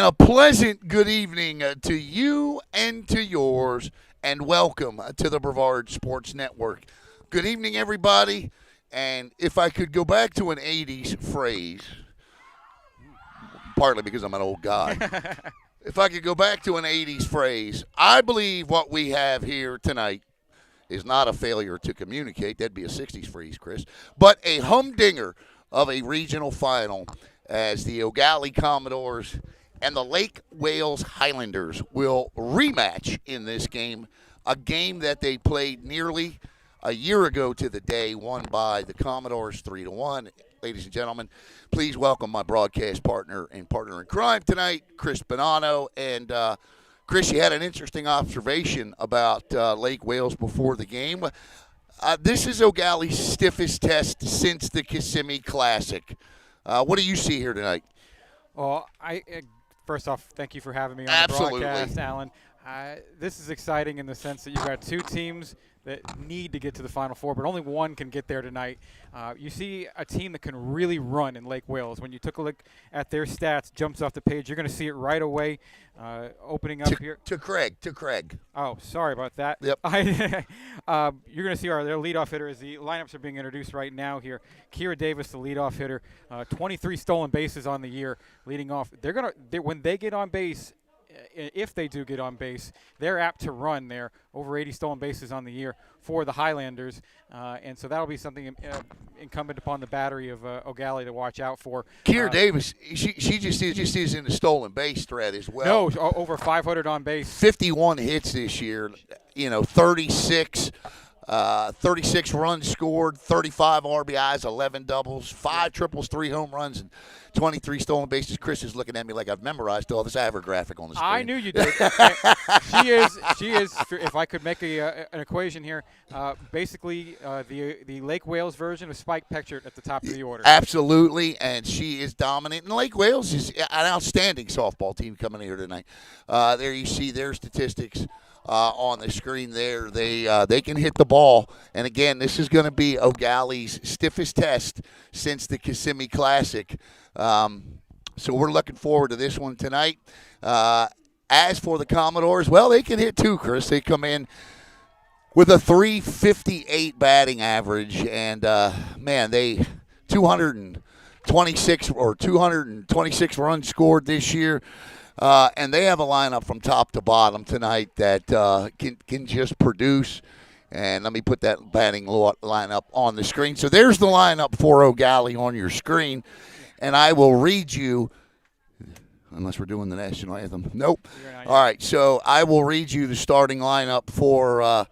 And a pleasant good evening to you and to yours, and welcome to the Brevard Sports Network. Good evening, everybody. And if I could go back to an 80s phrase, partly because I'm an old guy, if I could go back to an 80s phrase, I believe what we have here tonight is not a failure to communicate. That'd be a 60s phrase, Chris. But a humdinger of a regional final as the Eau Gallie Commodores and the Lake Wales Highlanders will rematch in this game, a game that they played nearly a year ago to the day, won by the Commodores 3-1. Ladies and gentlemen, please welcome my broadcast partner and partner in crime tonight, Chris Bonanno. And Chris, you had an interesting observation about Lake Wales before the game. This is Eau Gallie's stiffest test since the Kissimmee Classic. What do you see here tonight? Well, first off, thank you for having me on the broadcast, Alan. This is exciting in the sense that you've got two teams that need to get to the Final Four, but only one can get there tonight. You see a team that can really run in Lake Wales. When you took a look at their stats, jumps off the page, you're going to see it right away. Opening up here. To Craig. Oh, sorry about that. Yep. You're going to see their leadoff hitter as the lineups are being introduced right now here. Kira Davis, the leadoff hitter, 23 stolen bases on the year, leading off. When they get on base, if they do get on base, they're apt to run there. Over 80 stolen bases on the year for the Highlanders. And so that'll be something incumbent upon the battery of Eau Gallie to watch out for. Kira Davis, she just is in the stolen base threat as well. No, over 500 on base. 51 hits this year, 36 runs scored, 35 RBIs, 11 doubles, 5 triples, 3 home runs, and 23 stolen bases. Chris is looking at me like I've memorized all this graphic on the screen. I knew you did. She is. If I could make an equation here, basically the Lake Wales version of Spike Pritchard at the top of the order. Absolutely, and she is dominant. And Lake Wales is an outstanding softball team coming here tonight. There you see their statistics. On the screen there, they can hit the ball, and again, this is going to be Eau Gallie's stiffest test since the Kissimmee Classic. So we're looking forward to this one tonight. As for the Commodores, well, they can hit too, Chris. They come in with a .358 batting average, and they 226 runs scored this year. And they have a lineup from top to bottom tonight that can just produce. And let me put that batting lineup on the screen. So there's the lineup for Eau Gallie on your screen. And I will read you, unless we're doing the national anthem. Nope. All right, so I will read you the starting lineup for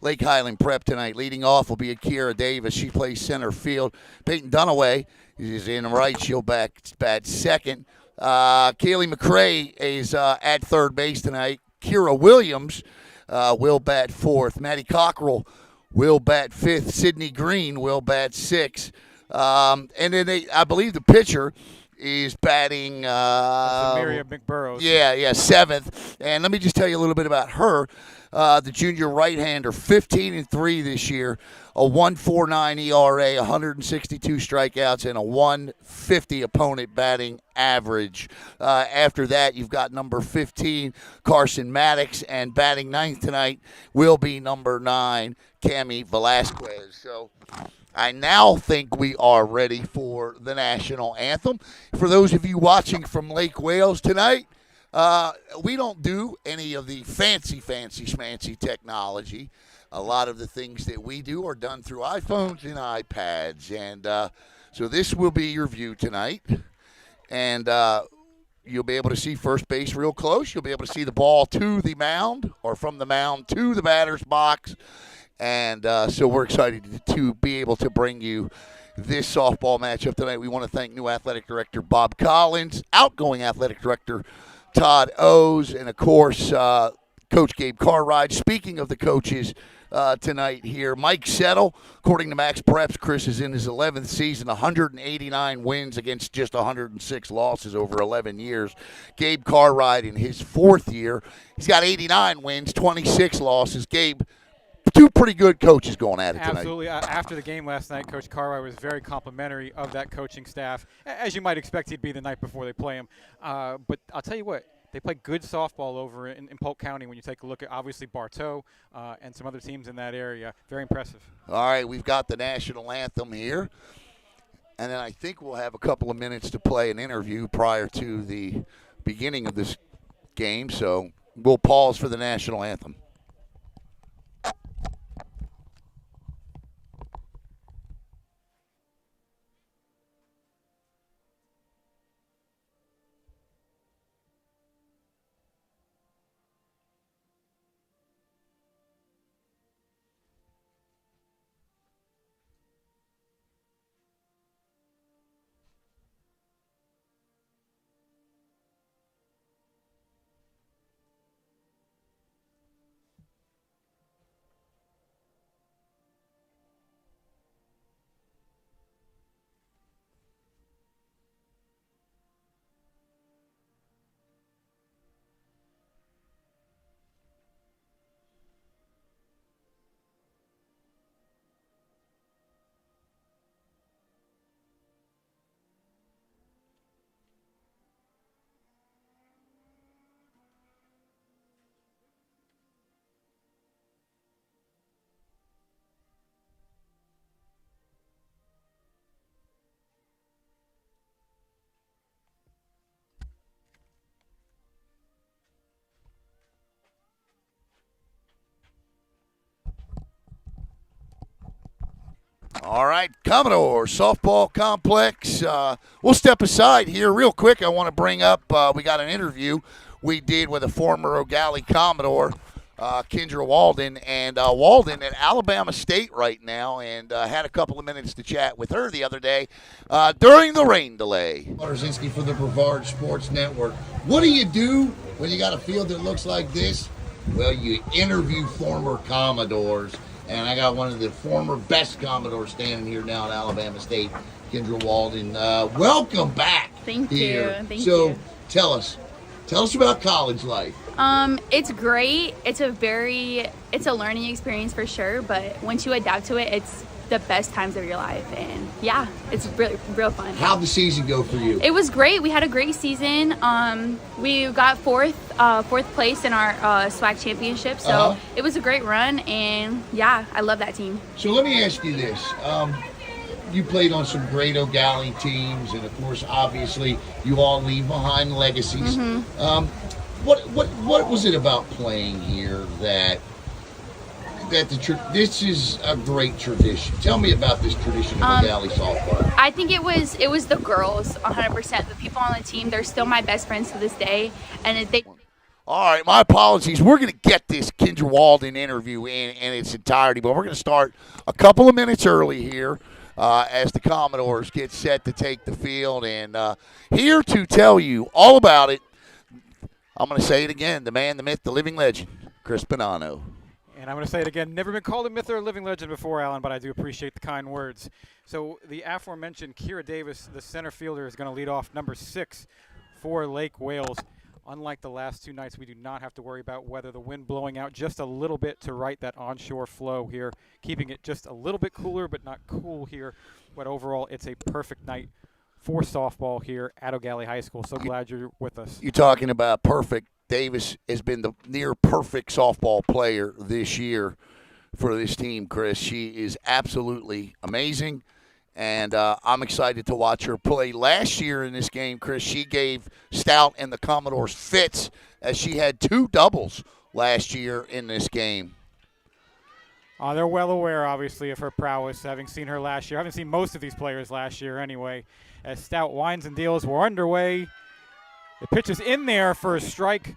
Lake Highland Prep tonight. Leading off will be Kira Davis. She plays center field. Peyton Dunaway is in right. She'll bat second. Kaylee McCray is at third base tonight. Kira Williams will bat fourth. Maddie Cockrell will bat fifth. Sydney Green will bat sixth. And then I believe the pitcher is batting Miriam McBurrows. Yeah, seventh. And let me just tell you a little bit about her. The junior right-hander, 15-3 this year, a 1.49 ERA, 162 strikeouts, and a 150 opponent batting average. After that, you've got number 15, Carson Maddox, and batting ninth tonight will be number 9, Cami Velasquez. So I now think we are ready for the national anthem. For those of you watching from Lake Wales tonight, we don't do any of the fancy schmancy technology. A lot of the things that we do are done through iPhones and iPads. And so this will be your view tonight. And you'll be able to see first base real close. You'll be able to see the ball to the mound or from the mound to the batter's box. And so we're excited to be able to bring you this softball matchup tonight. We want to thank new athletic director Bob Collins, outgoing athletic director Todd O's, and, of course, Coach Gabe Cartwright. Speaking of the coaches tonight here, Mike Settle, according to Max Preps, Chris is in his 11th season, 189 wins against just 106 losses over 11 years. Gabe Cartwright in his 4th year, he's got 89 wins, 26 losses. Gabe, two pretty good coaches going at it tonight. Absolutely. After the game last night, Coach Carway was very complimentary of that coaching staff, as you might expect he'd be the night before they play him. But I'll tell you what, they play good softball over in Polk County when you take a look at, obviously, Bartow and some other teams in that area. Very impressive. All right, we've got the national anthem here. And then I think we'll have a couple of minutes to play an interview prior to the beginning of this game. So we'll pause for the national anthem. All right, Commodore Softball Complex. We'll step aside here real quick. I want to bring up, we got an interview we did with a former Eau Gallie Commodore, Kendra Walden, and Walden at Alabama State right now, and had a couple of minutes to chat with her the other day during the rain delay. Marzinski for the Brevard Sports Network. What do you do when you got a field that looks like this? Well, you interview former Commodores. And I got one of the former best Commodores standing here now at Alabama State, Kendra Walden. Welcome back. Thank here. you. Thank so you. Tell us about college life. It's great. It's a learning experience for sure. But once you adapt to it, it's the best times of your life. And yeah, it's really real fun. How'd the season go for you? It was great. We had a great season. We got fourth place in our SWAC championship. So it was a great run. And yeah, I love that team. So let me ask you this. You played on some great Eau Gallie teams, and of course, obviously, you all leave behind legacies. Mm-hmm. What was it about playing here that this is a great tradition? Tell me about this tradition of Eau Gallie softball. I think it was the girls 100%. The people on the team, they're still my best friends to this day, and they. All right, my apologies. We're going to get this Kendra Walden interview in its entirety, but we're going to start a couple of minutes early here as the Commodores get set to take the field. And here to tell you all about it, I'm going to say it again, the man, the myth, the living legend, Chris Bonanno. And I'm going to say it again, never been called a myth or a living legend before, Alan, but I do appreciate the kind words. So the aforementioned Kira Davis, the center fielder, is going to lead off number 6 for Lake Wales. Unlike the last two nights, we do not have to worry about weather. The wind blowing out just a little bit to right that onshore flow here, keeping it just a little bit cooler but not cool here. But overall, it's a perfect night for softball here at Eau Gallie High School. So glad you're with us. You're talking about perfect. Davis has been the near-perfect softball player this year for this team, Chris. She is absolutely amazing. And I'm excited to watch her play. Last year in this game, Chris, she gave Stout and the Commodores fits as she had 2 doubles last year in this game. They're well aware, obviously, of her prowess, having seen her last year. I haven't seen most of these players last year anyway. As Stout winds and deals, we're underway. The pitch is in there for a strike.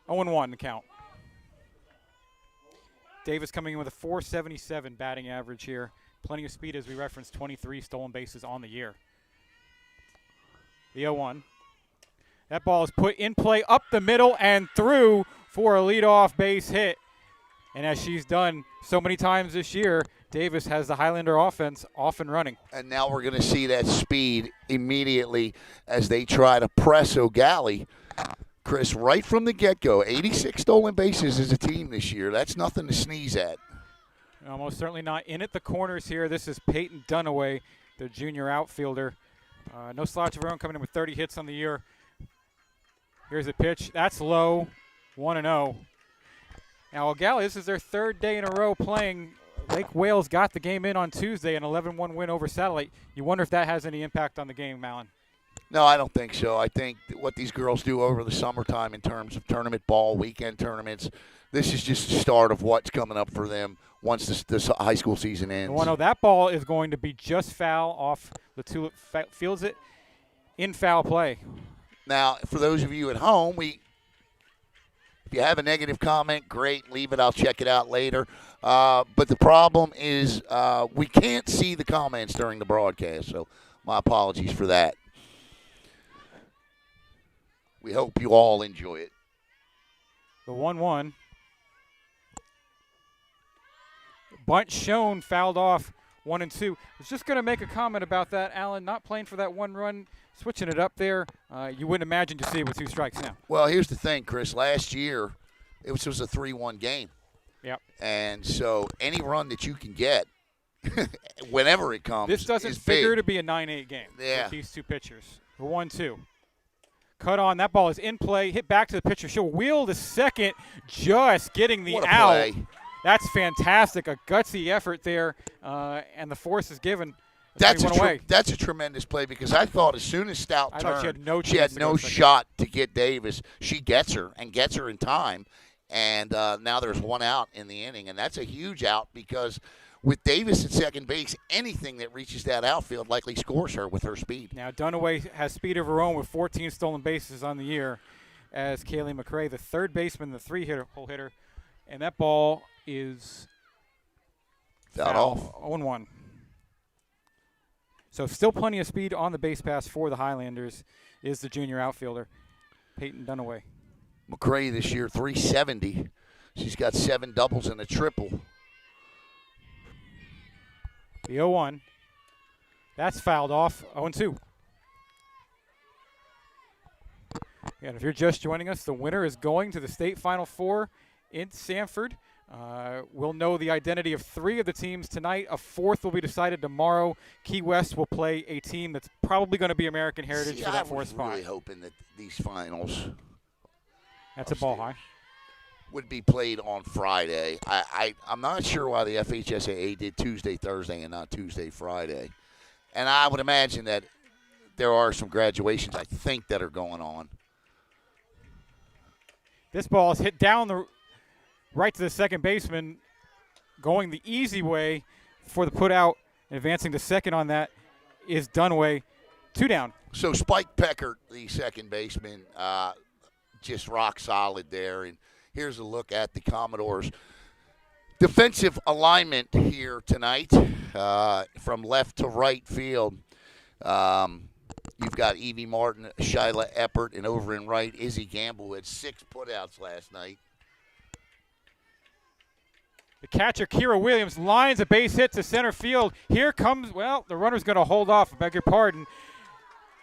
0-1 the count. Davis coming in with a .477 batting average here. Plenty of speed, as we referenced, 23 stolen bases on the year. The 0-1. That ball is put in play up the middle and through for a leadoff base hit. And as she's done so many times this year, Davis has the Highlander offense off and running. And now we're going to see that speed immediately as they try to press Eau Gallie. Chris, right from the get-go, 86 stolen bases as a team this year. That's nothing to sneeze at. Almost certainly not. In at the corners here, this is Peyton Dunaway, the junior outfielder. No slouch of her own, coming in with 30 hits on the year. Here's a pitch. That's low, 1-0. Now, Eau Gallie, this is their third day in a row playing. Lake Wales got the game in on Tuesday, an 11-1 win over Satellite. You wonder if that has any impact on the game, Malin. No, I don't think so. I think what these girls do over the summertime in terms of tournament ball, weekend tournaments, this is just the start of what's coming up for them once this high school season ends. Well, no, that ball is going to be just foul off. The Tulip fields it in foul play. Now, for those of you at home, if you have a negative comment, great, leave it. I'll check it out later. But the problem is we can't see the comments during the broadcast, so my apologies for that. We hope you all enjoy it. The 1-1. Bunt shown, fouled off 1-2. I was just going to make a comment about that, Alan, not playing for that one run, switching it up there. You wouldn't imagine to see it with 2 strikes now. Well, here's the thing, Chris. Last year, it was a 3-1 game. Yep. And so any run that you can get, whenever it comes, this doesn't is figure big. to be a 9-8 game with these 2 pitchers. The 1-2. Cut on. That ball is in play. Hit back to the pitcher. She'll wheel to second, just getting the What a out. play. That's fantastic. A gutsy effort there, and the force is given. That's a tremendous play because I thought as soon as Stout turned, she had no shot to get Davis. She gets her in time, and now there's 1 out in the inning, and that's a huge out because with Davis at second base, anything that reaches that outfield likely scores her with her speed. Now Dunaway has speed of her own with 14 stolen bases on the year as Kaylee McRae, the third baseman, the 3-hole hitter, and that ball is foul off. 0-1. So still plenty of speed on the base pass for the Highlanders is the junior outfielder, Peyton Dunaway. McRae this year, 370. She's got 7 doubles and a triple. The 0-1. That's fouled off, 0-2. And if you're just joining us, the winner is going to the state Final Four in Sanford. We'll know the identity of 3 of the teams tonight. A 4th will be decided tomorrow. Key West will play a team that's probably going to be American Heritage for that 4th spot. I'm really hoping that these finals. That's a ball high. Would be played on Friday. I'm not sure why the FHSAA did Tuesday, Thursday, and not Tuesday, Friday. And I would imagine that there are some graduations, I think, that are going on. This ball is hit down the right to the second baseman, going the easy way for the put out. Advancing to second on that is Dunaway. 2 down. So Spike Peckert, the second baseman, just rock solid there. And here's a look at the Commodores' defensive alignment here tonight from left to right field. You've got Evie Martin, Shyla Eppert, and over in right, Izzy Gamble had 6 putouts last night. The catcher, Kira Williams, lines a base hit to center field. Here comes, the runner's going to hold off, I beg your pardon.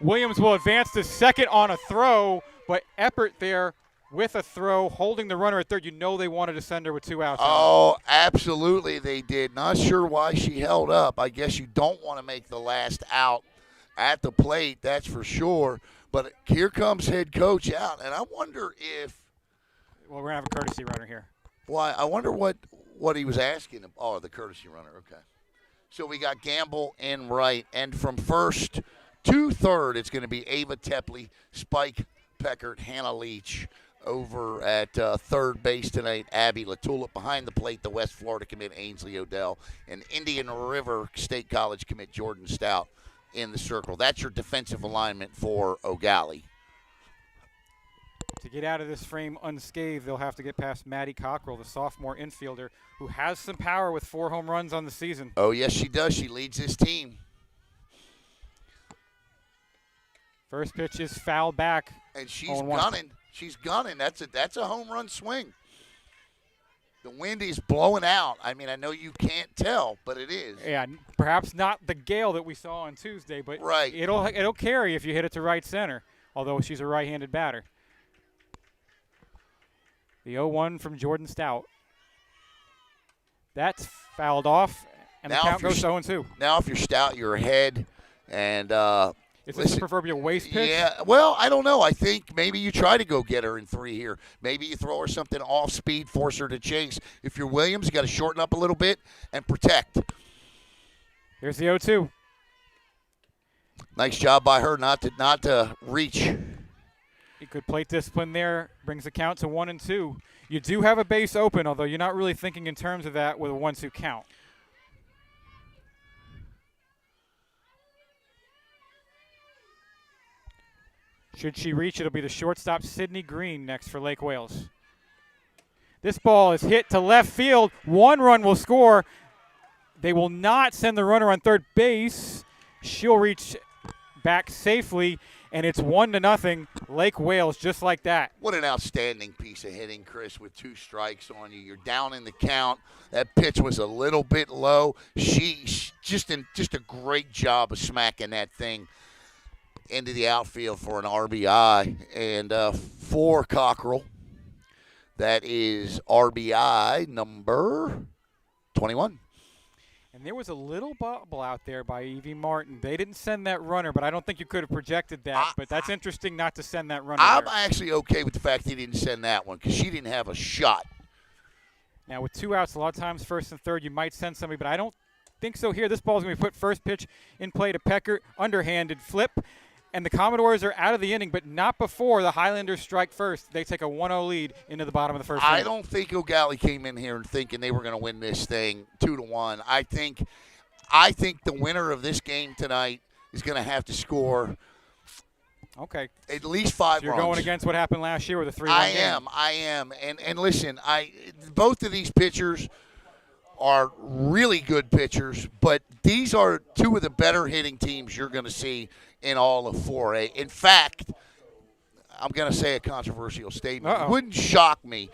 Williams will advance to second on a throw, but Eppert there with a throw, holding the runner at third. You know they wanted to send her with 2 outs. Oh, absolutely they did. Not sure why she held up. I guess you don't want to make the last out at the plate, that's for sure. But here comes head coach out, and I wonder if – well, we're going to have a courtesy runner here. Why? I wonder what he was asking him. Oh, the courtesy runner, okay. So we got Gamble in right, and from first to third, it's going to be Ava Tepley, Spike Peckert, Hannah Leach. Over at third base tonight, Abby LaTulip. Behind the plate, the West Florida commit Ainsley Odell. And Indian River State College commit Jordan Stout in the circle. That's your defensive alignment for Eau Gallie. To get out of this frame unscathed, they'll have to get past Maddie Cockrell, the sophomore infielder, who has some power with 4 home runs on the season. Oh, yes, she does. She leads this team. First pitch is fouled back. And she's gunning. She's gunning. That's a home run swing. The wind is blowing out. I mean, I know you can't tell, but it is. Yeah, perhaps not the gale that we saw on Tuesday, but right. It'll carry if you hit it to right center, although she's a right-handed batter. The 0-1 from Jordan Stout. That's fouled off, and the count goes 0-2. Now, if you're Stout, you're ahead. And is this a proverbial waste pitch? Yeah, well, I don't know. I think maybe you try to go get her in 3 here. Maybe you throw her something off speed, force her to chase. If you're Williams, you got to shorten up a little bit and protect. Here's the 0-2. Nice job by her not to reach. Good plate discipline there. Brings the count to 1-2. You do have a base open, although you're not really thinking in terms of that with a 1-2 count. Should she reach, it'll be the shortstop, Sydney Green, next for Lake Wales. This ball is hit to left field. 1 run will score. They will not send the runner on third base. She'll reach back safely, and it's 1-0. Lake Wales, just like that. What an outstanding piece of hitting, Chris, with 2 strikes on you. You're down in the count. That pitch was a little bit low. She just a great job of smacking that thing into the outfield for an RBI. And for Cockrell, that is RBI number 21. And there was a little bobble out there by Evie Martin. They didn't send that runner, but I don't think you could have projected that. But that's interesting not to send that runner. I'm there. actually okay with the fact they didn't send that one because she didn't have a shot. Now, with 2 outs, a lot of times first and third, you might send somebody, but I don't think so here. This ball is going to be put first pitch in play to Pecker, underhanded flip. And the Commodores are out of the inning, but not before the Highlanders strike first. They take a 1-0 lead into the bottom of the first inning. I don't think Eau Gallie came in here and thinking they were going to win this thing 2-1. I think the winner of this game tonight is going to have to score at least 5 so you're runs. Going against what happened last year with a 3-1 game. I am. And listen, both of these pitchers are really good pitchers, but these are 2 of the better hitting teams you're going to see in all of 4A. In fact, I'm going to say a controversial statement. It wouldn't shock me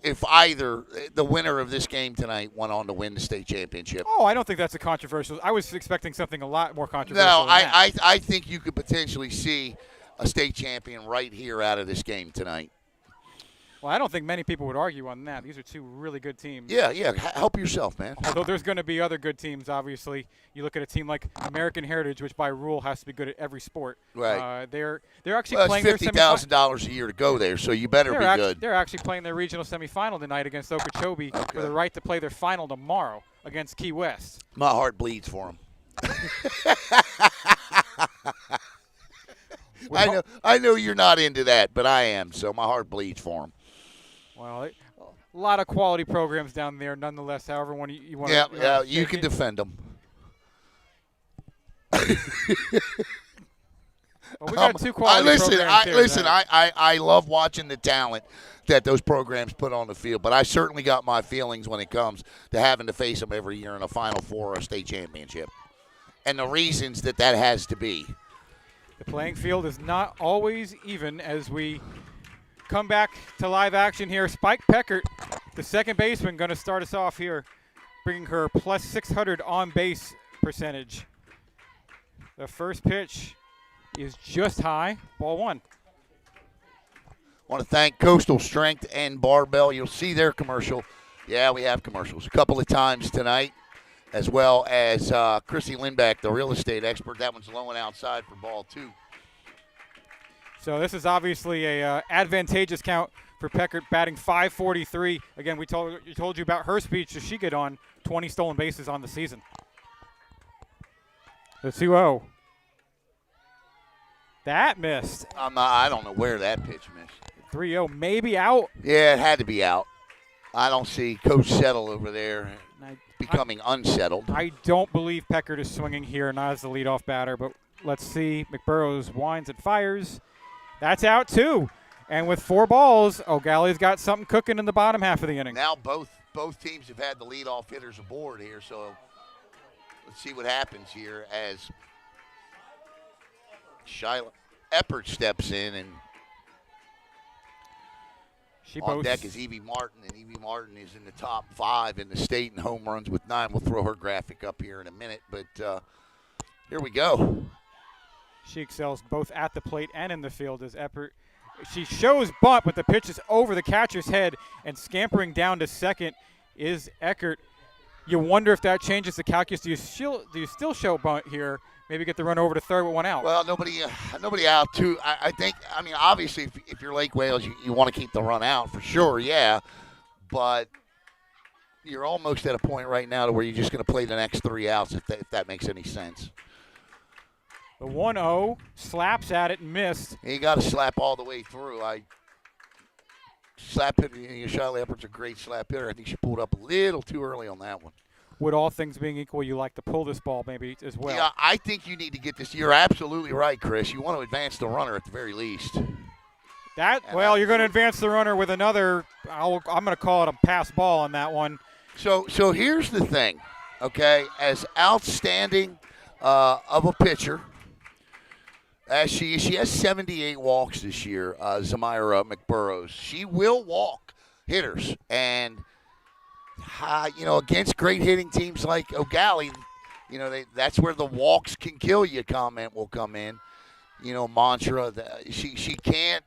if either the winner of this game tonight went on to win the state championship. Oh, I don't think that's a controversial. I was expecting something a lot more controversial. No, than that. I think you could potentially see a state champion right here out of this game tonight. Well, I don't think many people would argue on that. These are 2 really good teams. Yeah. Help yourself, man. Although there's going to be other good teams, obviously. You look at a team like American Heritage, which by rule has to be good at every sport. Right. They're actually playing their $50,000 a year to go there, so you better be good. They're actually playing their regional semifinal tonight against Okeechobee for the right to play their final tomorrow against Key West. My heart bleeds for them. I know you're not into that, but I am, so my heart bleeds for them. Well, a lot of quality programs down there, nonetheless. However, you want to. Yeah, you can defend them. Well, we got 2 quality programs here. I love watching the talent that those programs put on the field, but I certainly got my feelings when it comes to having to face them every year in a Final Four or a state championship, and the reasons that has to be. The playing field is not always even as we come back to live action here. Spike Peckert, the second baseman, going to start us off here, bringing her plus 600 on base percentage. The first pitch is just high, ball 1. I want to thank Coastal Strength and Barbell. You'll see their commercial. Yeah, we have commercials a couple of times tonight, as well as Chrissy Lindback, the real estate expert. That one's low and outside for ball 2. So this is obviously a advantageous count for Peckert, batting .543. Again, we told you about her speed. Does she get on 20 stolen bases on the season? The 2-0. That missed. I don't know where that pitch missed. 3-0, maybe out. Yeah, it had to be out. I don't see Coach Settle over there becoming unsettled. I don't believe Peckert is swinging here, not as the leadoff batter, but let's see. McBurrows winds and fires. That's out, too. And with 4 balls, Eau Gallie's got something cooking in the bottom half of the inning. Now both teams have had the leadoff hitters aboard here, so let's see what happens here as Shyla Eppert steps in, and on deck is Evie Martin, and Evie Martin is in the top 5 in the state in home runs with 9. We'll throw her graphic up here in a minute, but here we go. She excels both at the plate and in the field as Eppert She shows bunt, but the pitch is over the catcher's head, and scampering down to second is Eckert. You wonder if that changes the calculus. Do you still show bunt here? Maybe get the run over to third with one out. Well, nobody out too. I think. I mean, obviously, if you're Lake Wales, you want to keep the run out for sure. Yeah, but you're almost at a point right now to where you're just going to play the next 3 outs if that makes any sense. The 1-0 slaps at it and missed. You got to slap all the way through. Slap hit. Shiley Upper's a great slap hitter. I think she pulled up a little too early on that one. Would all things being equal, you like to pull this ball maybe as well? Yeah, I think you need to get this. You're absolutely right, Chris. You want to advance the runner at the very least. You're going to advance the runner with another. I'm going to call it a pass ball on that one. So here's the thing, okay? As outstanding of a pitcher as she has 78 walks this year, Zamira McBurrows. She will walk hitters, and against great hitting teams like Eau Gallie, that's where the walks can kill you comment will come in. Mantra that she can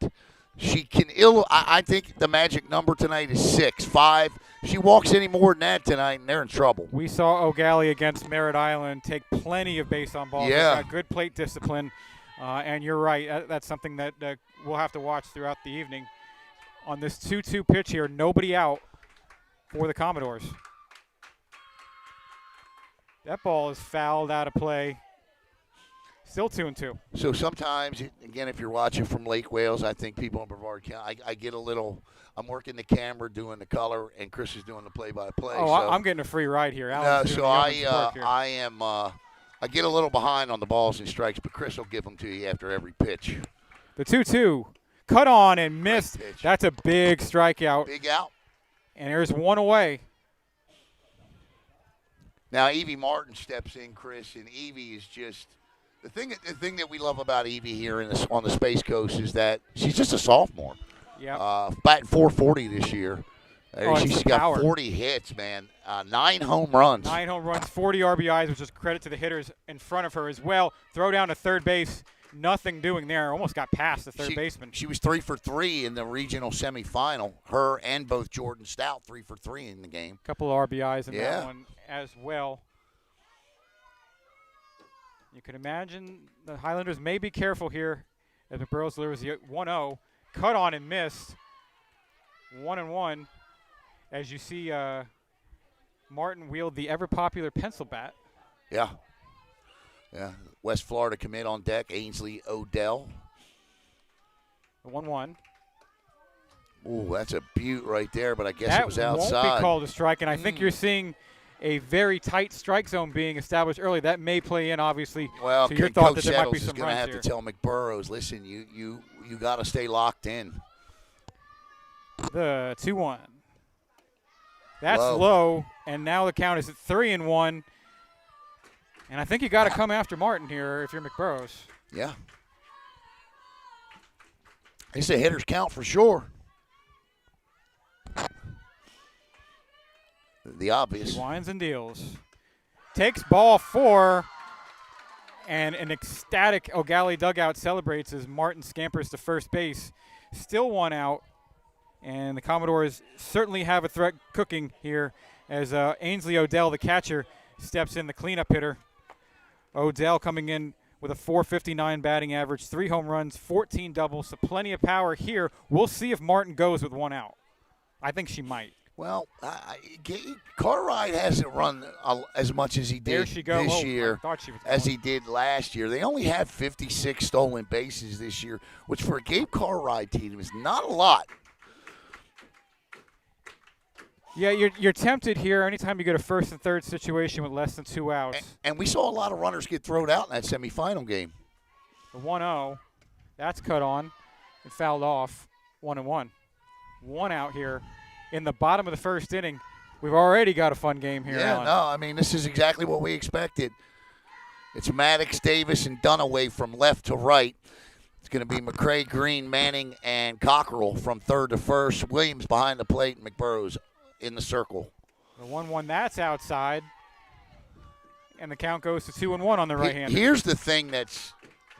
I think the magic number tonight is 6. 5. She walks any more than that tonight, and they're in trouble. We saw Eau Gallie against Merritt Island take plenty of base on balls. Yeah. They've got good plate discipline, and you're right. That's something that we'll have to watch throughout the evening. On this 2-2 pitch here, nobody out for the Commodores. That ball is fouled out of play. Still 2-2. So sometimes, again, if you're watching from Lake Wales, I think people in Brevard County, I get a little. I'm working the camera, doing the color, and Chris is doing the play-by-play. Oh, so, I'm getting a free ride here. I get a little behind on the balls and strikes, but Chris will give them to you after every pitch. The 2-2, cut on and missed. That's a big strikeout. Big out. And there's one away. Now Evie Martin steps in, Chris, and Evie is just. The thing that we love about Evie here on the Space Coast is that she's just a sophomore. Yeah. Batting 440 this year. She's got power. 40 hits, man. 9 home runs. 9 home runs, 40 RBIs, which is credit to the hitters in front of her as well. Throw down to third base. Nothing doing there. Almost got past the third baseman. She was 3 for 3 in the regional semifinal. Her and both Jordan Stout 3 for 3 in the game. A couple of RBIs in that one as well. You can imagine the Highlanders may be careful here as McBurrows delivers the 1-0. Cut on and missed. 1-1. As you see Martin wield the ever-popular pencil bat. Yeah. Yeah. West Florida commit on deck, Ainsley Odell. The 1-1. Ooh, that's a beaut right there, but I guess that it was outside. Won't be called a strike, and I think you're seeing a very tight strike zone being established early. That may play in, obviously, well, to your thought that there might Settles be some is going to have here. to tell McBurrows, listen, you got to stay locked in. The 2-1. That's Low. low, and now the count is at 3-1. And I think you got to come after Martin here if you're McBurrows. Yeah. It's a hitter's count for sure. The obvious. He winds and deals. Takes ball 4, and an ecstatic Eau Gallie dugout celebrates as Martin scampers to first base. Still 1 out, and the Commodores certainly have a threat cooking here as Ainsley Odell, the catcher, steps in, the cleanup hitter. Odell coming in with a .459 batting average, 3 home runs, 14 doubles, so plenty of power here. We'll see if Martin goes with 1 out. I think she might. Well, Cartwright hasn't run as much as he did this year as he did last year. They only had 56 stolen bases this year, which for a Gabe Cartwright team is not a lot. Yeah, you're tempted here anytime you get a first and third situation with less than 2 outs. And we saw a lot of runners get thrown out in that semifinal game. The 1-0, that's cut on and fouled off. 1-1. 1 out here. In the bottom of the first inning, we've already got a fun game here. Yeah, Alan. no, I mean, this is exactly what we expected. It's Maddox, Davis, and Dunaway from left to right. It's going to be McCray, Green, Manning, and Cockrell from third to first. Williams behind the plate, and McBurrows in the circle. The 1-1, that's outside. And the count goes to 2-1 on the right hand. Here's the thing that's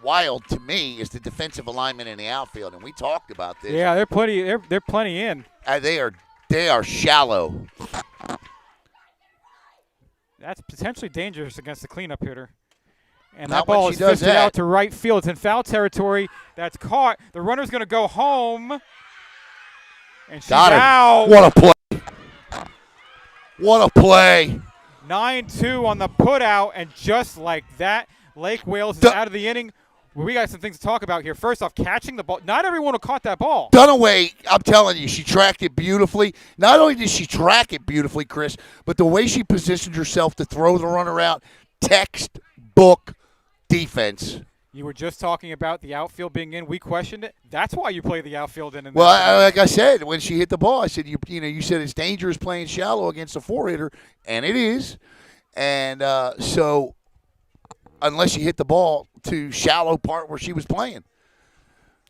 wild to me is the defensive alignment in the outfield, and we talked about this. Yeah, they're plenty in. They are shallow. That's potentially dangerous against the cleanup hitter. And Not that ball when is she does fisted that. out to right field. It's in foul territory. That's caught. The runner's going to go home. And she's Got her. out. What a play. What a play. 9-2 on the put out, and just like that, Lake Wales is out of the inning. We got some things to talk about here. First off, catching the ball. Not everyone will caught that ball. Dunaway, I'm telling you, she tracked it beautifully. Not only did she track it beautifully, Chris, but the way she positioned herself to throw the runner out, textbook defense. You were just talking about the outfield being in. We questioned it. That's why you play the outfield in. Well, like I said, when she hit the ball, I said, you said it's dangerous playing shallow against a four-hitter, and it is. And so unless you hit the ball to shallow part where she was playing.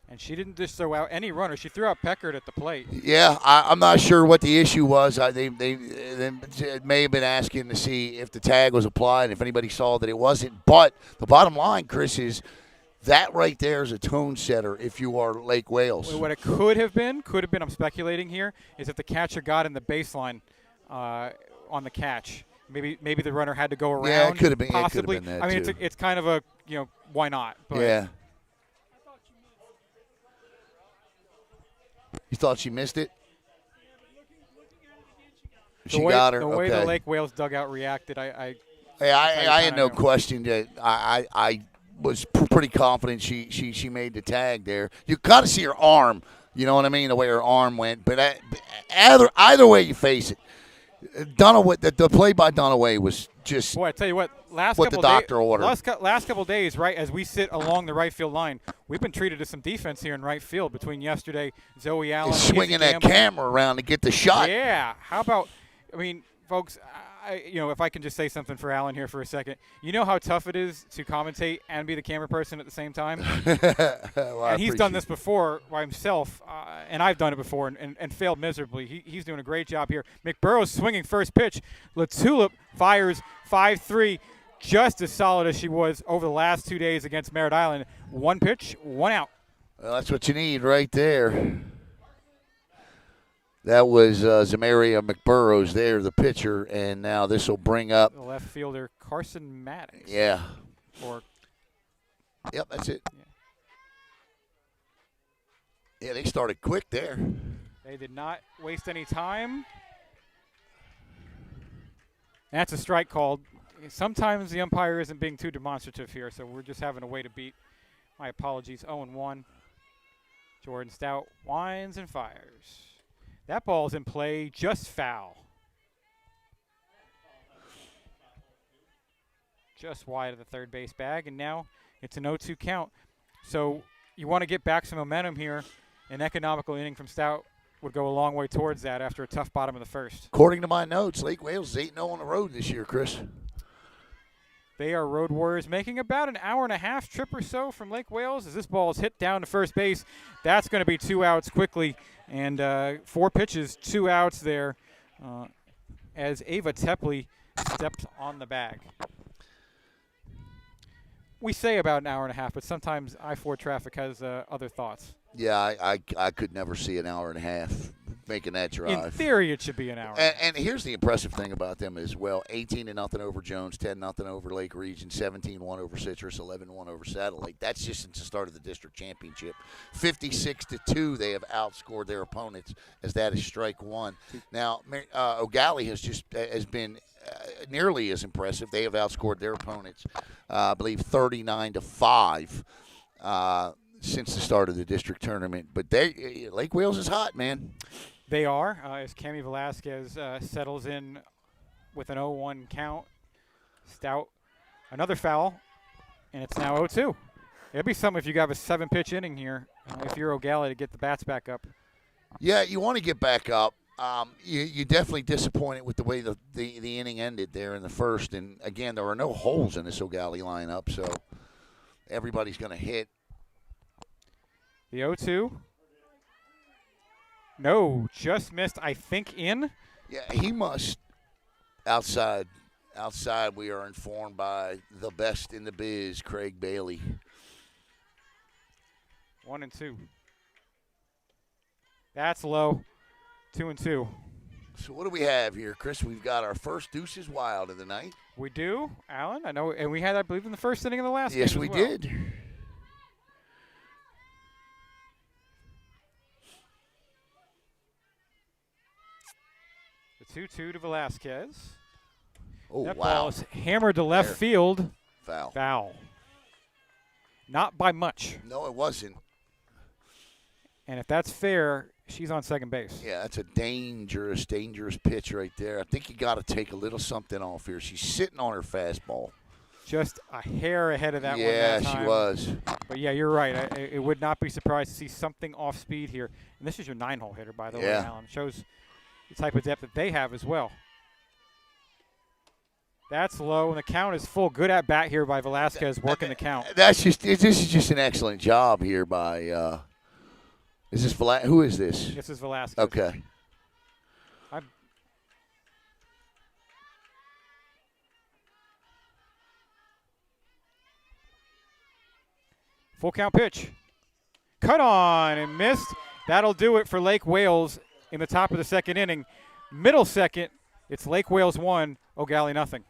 And she didn't just throw out any runner. She threw out Peckert at the plate. Yeah, I'm not sure what the issue was. They may have been asking to see if the tag was applied, if anybody saw that it wasn't. But the bottom line, Chris, is that right there is a tone setter if you are Lake Wales. What it could have been, I'm speculating here, is if the catcher got in the baseline on the catch. Maybe the runner had to go around. Yeah, it could have been. Possibly. It could have been that I mean, too. it's kind of a, why not? But yeah. You thought she missed it? She got her. The way okay. the Lake Wales dugout reacted, I had no question that I was pretty confident she made the tag there. You got to see her arm. You know what I mean? The way her arm went. But either way you face it, Dunaway, the play by Dunaway was just. Boy, I tell you what, last couple days, right, as we sit along the right field line, we've been treated to some defense here in right field between yesterday, Zoe Allen, swinging that camera around to get the shot. Yeah. How about, folks, if I can just say something for Alan here for a second. You know how tough it is to commentate and be the camera person at the same time? Well, and he's done this before by himself, and I've done it before and failed miserably. He's doing a great job here. McBurrow's swinging first pitch. LaTulip fires 5-3, just as solid as she was over the last 2 days against Merritt Island. One pitch, one out. Well, that's what you need right there. That was Zamaria McBurrows there, the pitcher, and now this will bring up the left fielder Carson Maddox. Yeah. Yep, that's it. Yeah, they started quick there. They did not waste any time. That's a strike called. Sometimes the umpire isn't being too demonstrative here, so we're just having a way to beat. My apologies. 0-1. Jordan Stout winds and fires. That ball's in play, just foul. Just wide of the third base bag, and now it's an 0-2 count. So you want to get back some momentum here. An economical inning from Stout would go a long way towards that after a tough bottom of the first. According to my notes, Lake Wales is 8-0 on the road this year, Chris. They are road warriors, making about an hour-and-a-half trip or so from Lake Wales. As this ball is hit down to first base, that's going to be 2 outs quickly. And 4 pitches, 2 outs there as Ava Tepley steps on the bag. We say about an hour-and-a-half, but sometimes I-4 traffic has other thoughts. Yeah, I could never see an hour and a half making that drive. In theory, it should be an hour. And here's the impressive thing about them as well: 18-0 over Jones, 10-0 over Lake Region, 17-1 over Citrus, 11-1 over Saddle Lake. That's just since the start of the district championship. 56-2, they have outscored their opponents, as that is strike one. Now, Eau Gallie has been nearly as impressive. They have outscored their opponents, I believe, 39-5. Since the start of the district tournament. But Lake Wales is hot, man. They are, as Cami Velasquez settles in with an 0-1 count. Stout, another foul, and it's now 0-2. It'd be something if you got a 7-pitch inning here, if you're Eau Gallie, to get the bats back up. Yeah, you want to get back up. You definitely disappointed with the way the inning ended there in the first. And, again, there are no holes in this Eau Gallie lineup, so everybody's going to hit. The 0-2. No, just missed, I think, in. Yeah, he must. Outside, we are informed by the best in the biz, Craig Bailey. 1-2. That's low. 2-2. So what do we have here, Chris? We've got our first deuces wild of the night. We do, Alan. I know, and we had, I believe, in the first inning of the last game. Yes, as we well. did. The 2-2 to Velasquez. Oh, That wow. ball is hammered to left There. field. Foul. Foul. Not by much. No, it wasn't. And if that's fair, she's on second base. Yeah, that's a dangerous pitch right there. I think you got to take a little something off here. She's sitting on her fastball. Just a hair ahead of that one Yeah, that time. she was. But, yeah, you're right. It would not be surprised to see something off speed here. And this is your 9-hole hitter, by the way, Yeah. Alan. Shows the type of depth that they have as well. That's low, and the count is full. Good at bat here by Velasquez, working the count. This is just an excellent job here by is this who is this? This is Velasquez. Okay. Full count pitch. Cut on and missed. That'll do it for Lake Wales in the top of the second inning. Middle second, it's Lake Wales 1, Eau Gallie nothing.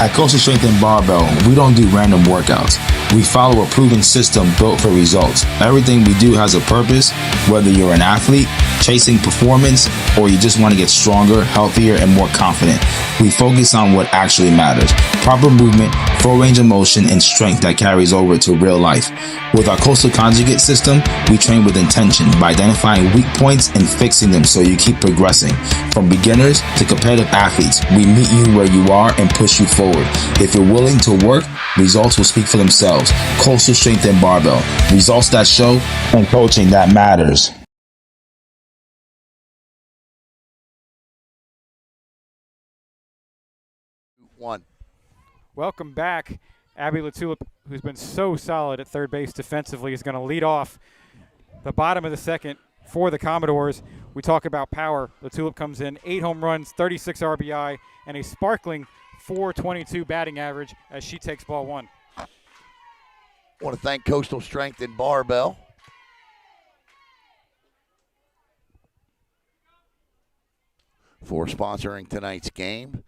At Coastal Strength and Barbell, we don't do random workouts. We follow a proven system built for results. Everything we do has a purpose, whether you're an athlete, chasing performance, or you just want to get stronger, healthier, and more confident. We focus on what actually matters. Proper movement, full range of motion, and strength that carries over to real life. With our Coastal Conjugate system, we train with intention by identifying weak points and fixing them so you keep progressing. From beginners to competitive athletes, we meet you where you are and push you forward. If you're willing to work, results will speak for themselves. Coastal Strength and Barbell. Results that show and coaching that matters. One. Welcome back. Abby Latulip, who's been so solid at third base defensively, is going to lead off the bottom of the second for the Commodores. We talk about power. Latulip comes in 8 home runs, 36 RBI, and a sparkling .422 batting average as she takes ball one. I want to thank Coastal Strength and Barbell for sponsoring tonight's game.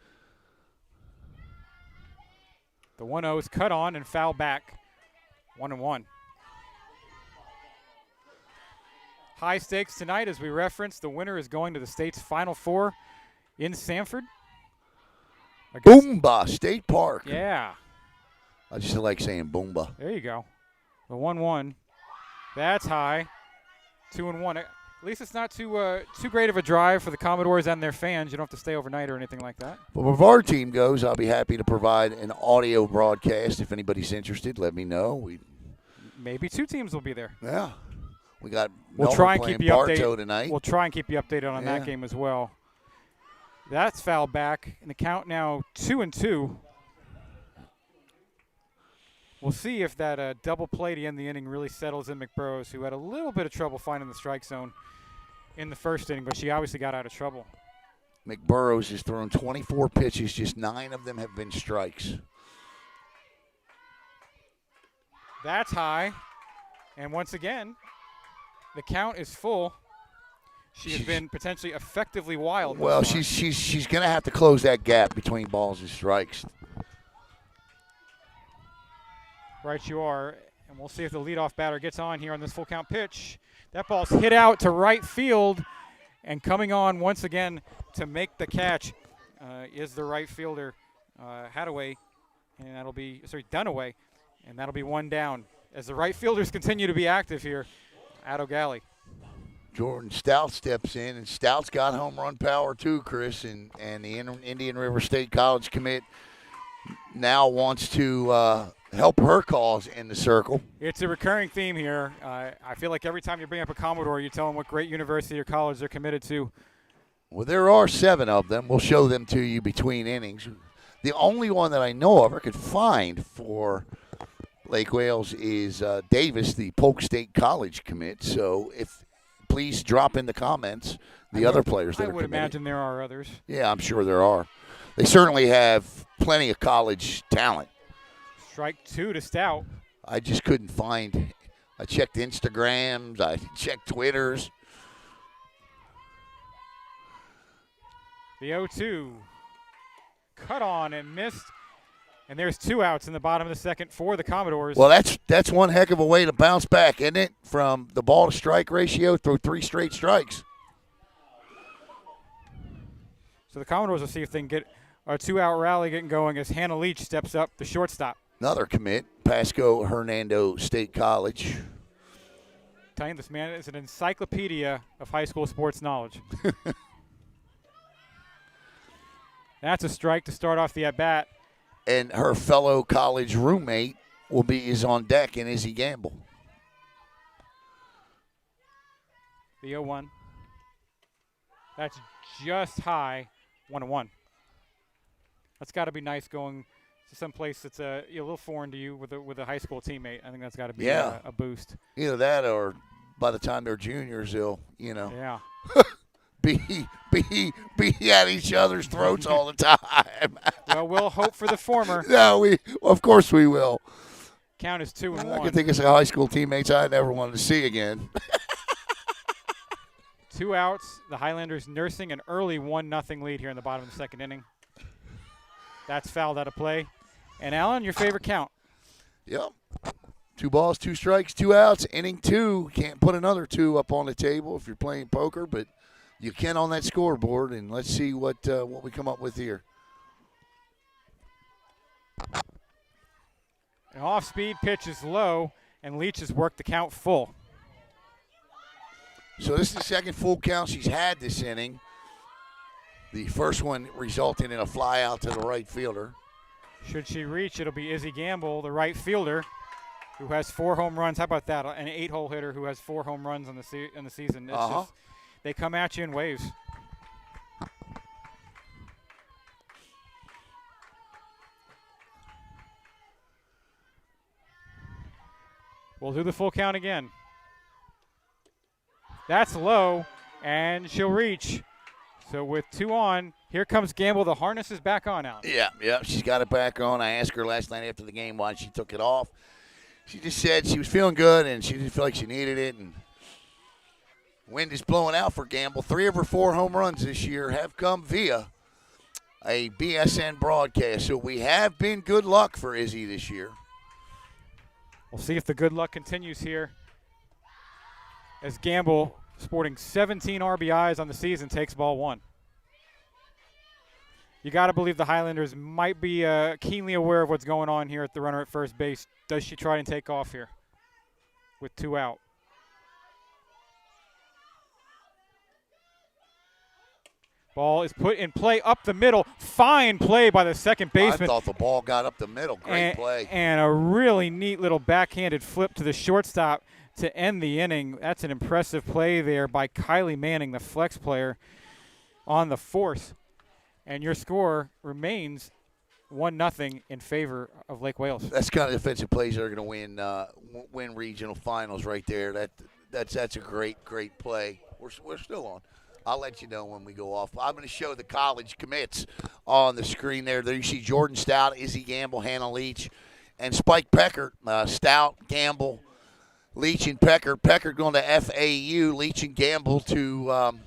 The 1-0 is cut on and foul back. 1-1. High stakes tonight, as we referenced. The winner is going to the state's Final Four in Sanford. Boomba State Park. Yeah. I just like saying Boomba. There you go. The 1-1. That's high. 2-1. At least it's not too great of a drive for the Commodores and their fans. You don't have to stay overnight or anything like that. But if our team goes, I'll be happy to provide an audio broadcast. If anybody's interested, let me know. Maybe 2 teams will be there. Yeah. We got We'll try and playing keep you Bartow updated tonight. We'll try and keep you updated on Yeah. that game as well. That's foul back, and the count now 2-2. We'll see if that double play to end the inning really settles in McBurrows, who had a little bit of trouble finding the strike zone in the first inning, but she obviously got out of trouble. McBurrows has thrown 24 pitches. Just 9 of them have been strikes. That's high. And once again, the count is full. She has been potentially effectively wild. Well, she's going to have to close that gap between balls and strikes. Right you are. And we'll see if the leadoff batter gets on here on this full count pitch. That ball's hit out to right field. And coming on once again to make the catch is the right fielder, Hadaway. And that'll be, Dunaway. And that'll be 1 down. As the right fielders continue to be active here at Eau Gallie. Jordan Stout steps in, and Stout's got home run power too, Chris. And the Indian River State College commit now wants to help her cause in the circle. It's a recurring theme here. I feel like every time you bring up a Commodore, you tell them what great university or college they're committed to. Well, there are 7 of them. We'll show them to you between innings. The only one that I know of or could find for Lake Wales is Davis, the Polk State College commit. So please drop in the comments the other players that are committed. I would imagine there are others. Yeah, I'm sure there are. They certainly have plenty of college talent. Strike 2 to Stout. I just couldn't find. I checked Instagrams. I checked Twitters. The 0-2. Cut on and missed. And there's 2 outs in the bottom of the second for the Commodores. Well, that's one heck of a way to bounce back, isn't it? From the ball to strike ratio through 3 straight strikes. So the Commodores will see if they can get a 2-out rally getting going as Hannah Leach steps up, the shortstop. Another commit, Pasco Hernando State College. Telling you, this man is an encyclopedia of high school sports knowledge. That's a strike to start off the at-bat. And her fellow college roommate is on deck in Izzy Gamble. The 0-1. That's just high, 1-1. That's got to be nice going to some place that's a little foreign to you with a high school teammate. I think that's got to be a boost. Either that or by the time they're juniors, they'll, Yeah. be at each other's throats all the time. Well, we'll hope for the former. No, of course we will. Count is 2-1. I can think of some high school teammates I never wanted to see again. 2 outs. The Highlanders nursing an early 1-0 lead here in the bottom of the second inning. That's fouled out of play. And Alan, your favorite count? Yep. 2 balls, 2 strikes, 2 outs. Inning 2. Can't put another 2 up on the table if you're playing poker, but you can on that scoreboard. And let's see what we come up with here. An off-speed pitch is low, and Leach has worked the count full. So this is the second full count she's had this inning. The first one resulting in a fly out to the right fielder. Should she reach, it'll be Izzy Gamble, the right fielder, who has 4 home runs. How about that? An 8-hole hitter who has 4 home runs in the season. It's just, they come at you in waves. We'll do the full count again. That's low, and she'll reach. So with 2 on, here comes Gamble. The harness is back on, Alan. Yeah, she's got it back on. I asked her last night after the game why she took it off. She just said she was feeling good, and she didn't feel like she needed it. And wind is blowing out for Gamble. 3 of her 4 home runs this year have come via a BSN broadcast. So we have been good luck for Izzy this year. We'll see if the good luck continues here as Gamble, sporting 17 RBIs on the season, takes ball 1. You got to believe the Highlanders might be keenly aware of what's going on here at the runner at first base. Does she try and take off here with 2 out? Ball is put in play up the middle. Fine play by the second baseman. I thought the ball got up the middle. Great play. And a really neat little backhanded flip to the shortstop to end the inning. That's an impressive play there by Kylie Manning, the flex player, on the 4th. And your score remains 1-0 in favor of Lake Wales. That's kind of defensive plays that are going to win regional finals right there. That's a great play. We're still on. I'll let you know when we go off. I'm going to show the college commits on the screen there. There you see Jordan Stout, Izzy Gamble, Hannah Leach, and Spike Peckert. Stout, Gamble, Leach, and Peckert. Peckert going to FAU, Leach and Gamble to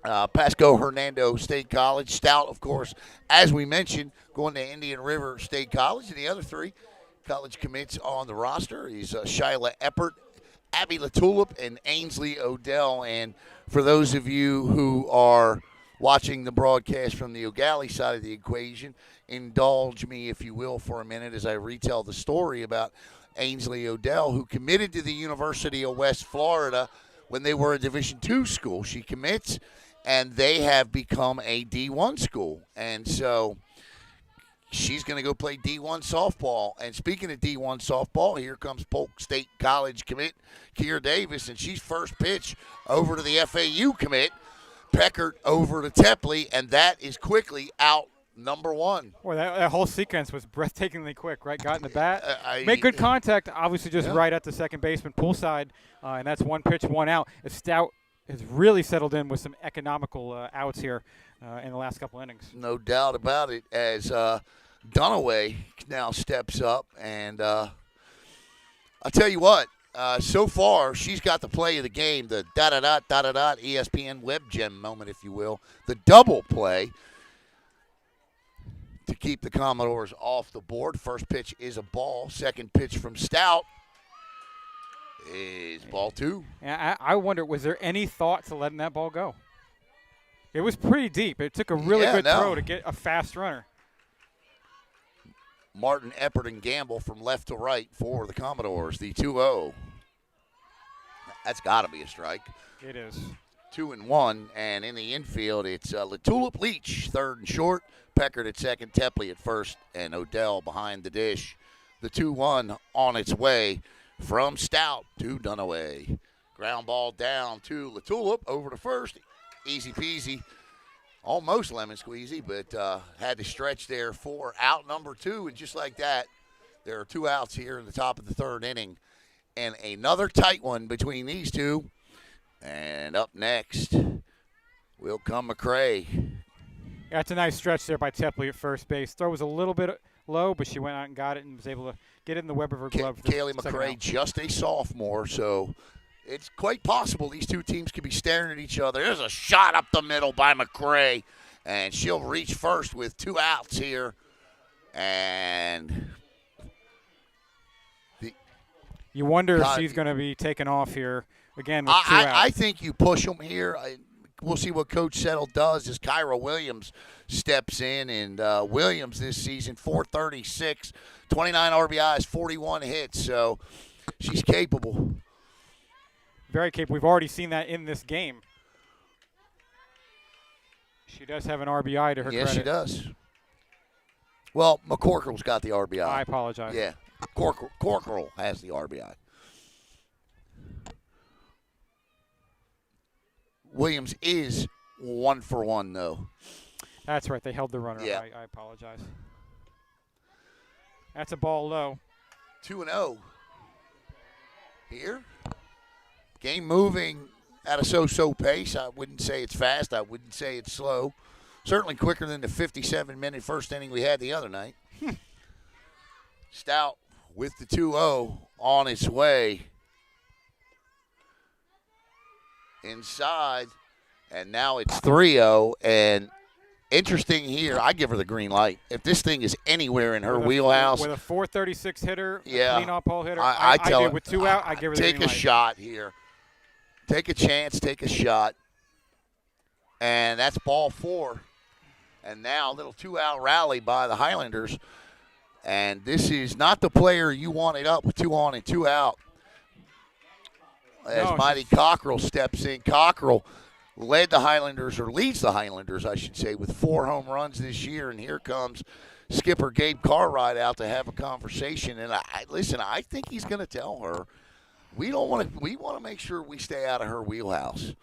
Pasco Hernando State College. Stout, of course, as we mentioned, going to Indian River State College. And the other 3 college commits on the roster is Shyla Eppert, Abby LaTulip, and Ainsley Odell. And for those of you who are watching the broadcast from the Eau Gallie side of the equation, indulge me, if you will, for a minute as I retell the story about Ainsley Odell, who committed to the University of West Florida when they were a Division II school. She commits, and they have become a D1 school. And so she's going to go play D1 softball. And speaking of D1 softball, here comes Polk State College commit Keira Davis, and she's first pitch over to the FAU commit Peckert over to Tepley, and that is quickly out number one. Boy, that whole sequence was breathtakingly quick, right? Got in the bat, I- made good contact, obviously just Yeah. right at the second baseman, poolside, and that's one pitch, one out. As Stout has really settled in with some economical outs here in the last couple innings. No doubt about it, as Dunaway now steps up. And I'll tell you what, so far she's got the play of the game, the da-da-da, ESPN web gem moment, if you will, the double play to keep the Commodores off the board. First pitch is a ball. Second pitch from Stout is ball two. And I wonder, was there any thought to letting that ball go? It was pretty deep. It took a really good throw to get a fast runner. Martin Eppert and Gamble from left to right for the Commodores. The 2-0. That's got to be a strike. It is. 2-1, and in the infield, it's Latulip Leach, third and short, Peckert at second, Tepley at first, and Odell behind the dish. The 2-1 on its way from Stout to Dunaway. Ground ball down to Latulip, over to first. Easy peasy. Almost lemon squeezy, but had to stretch there for out number two. And just like that, there are two outs here in the top of the third inning. And another tight one between these two. And up next will come McCray. That's a nice stretch there by Tepley at first base. Throw was a little bit low, but she went out and got it and was able to get it in the web of her glove. Kaylee McCray, just a sophomore, so it's quite possible these two teams could be staring at each other. There's a shot up the middle by McCray, and she'll reach first with two outs here. And you wonder if she's going to be taken off here again with two outs. I think you push them here. We'll see what Coach Settle does as Kyra Williams steps in. And Williams this season, 436, 29 RBIs, 41 hits. So she's capable. Very capable. We've already seen that in this game. She does have an RBI to her credit. Yes, she does. Well, McCorkle's got the RBI. I apologize. Yeah, Corkle has the RBI. Williams is 1 for 1, though. That's right. They held the runner. Yeah. I apologize. That's a ball low. 2-0 here. Game moving at a so-so pace. I wouldn't say it's fast. I wouldn't say it's slow. Certainly quicker than the 57-minute first inning we had the other night. Stout with the 2-0 on its way. Inside, and now it's 3-0. And interesting here, I give her the green light. If this thing is anywhere in her wheelhouse. With a 436 hitter, yeah, a clean off-ball hitter, I tell her, with two out, I give her the green light. Take a shot here. Take a chance, take a shot. And that's ball 4. And now a little 2-out rally by the Highlanders. And this is not the player you wanted up with 2 on and 2 out. As Mighty Cockrell steps in. Cockrell led the Highlanders, or leads the Highlanders, I should say, with 4 home runs this year. And here comes skipper Gabe Cartwright out to have a conversation. And I think he's going to tell her, we want to make sure we stay out of her wheelhouse.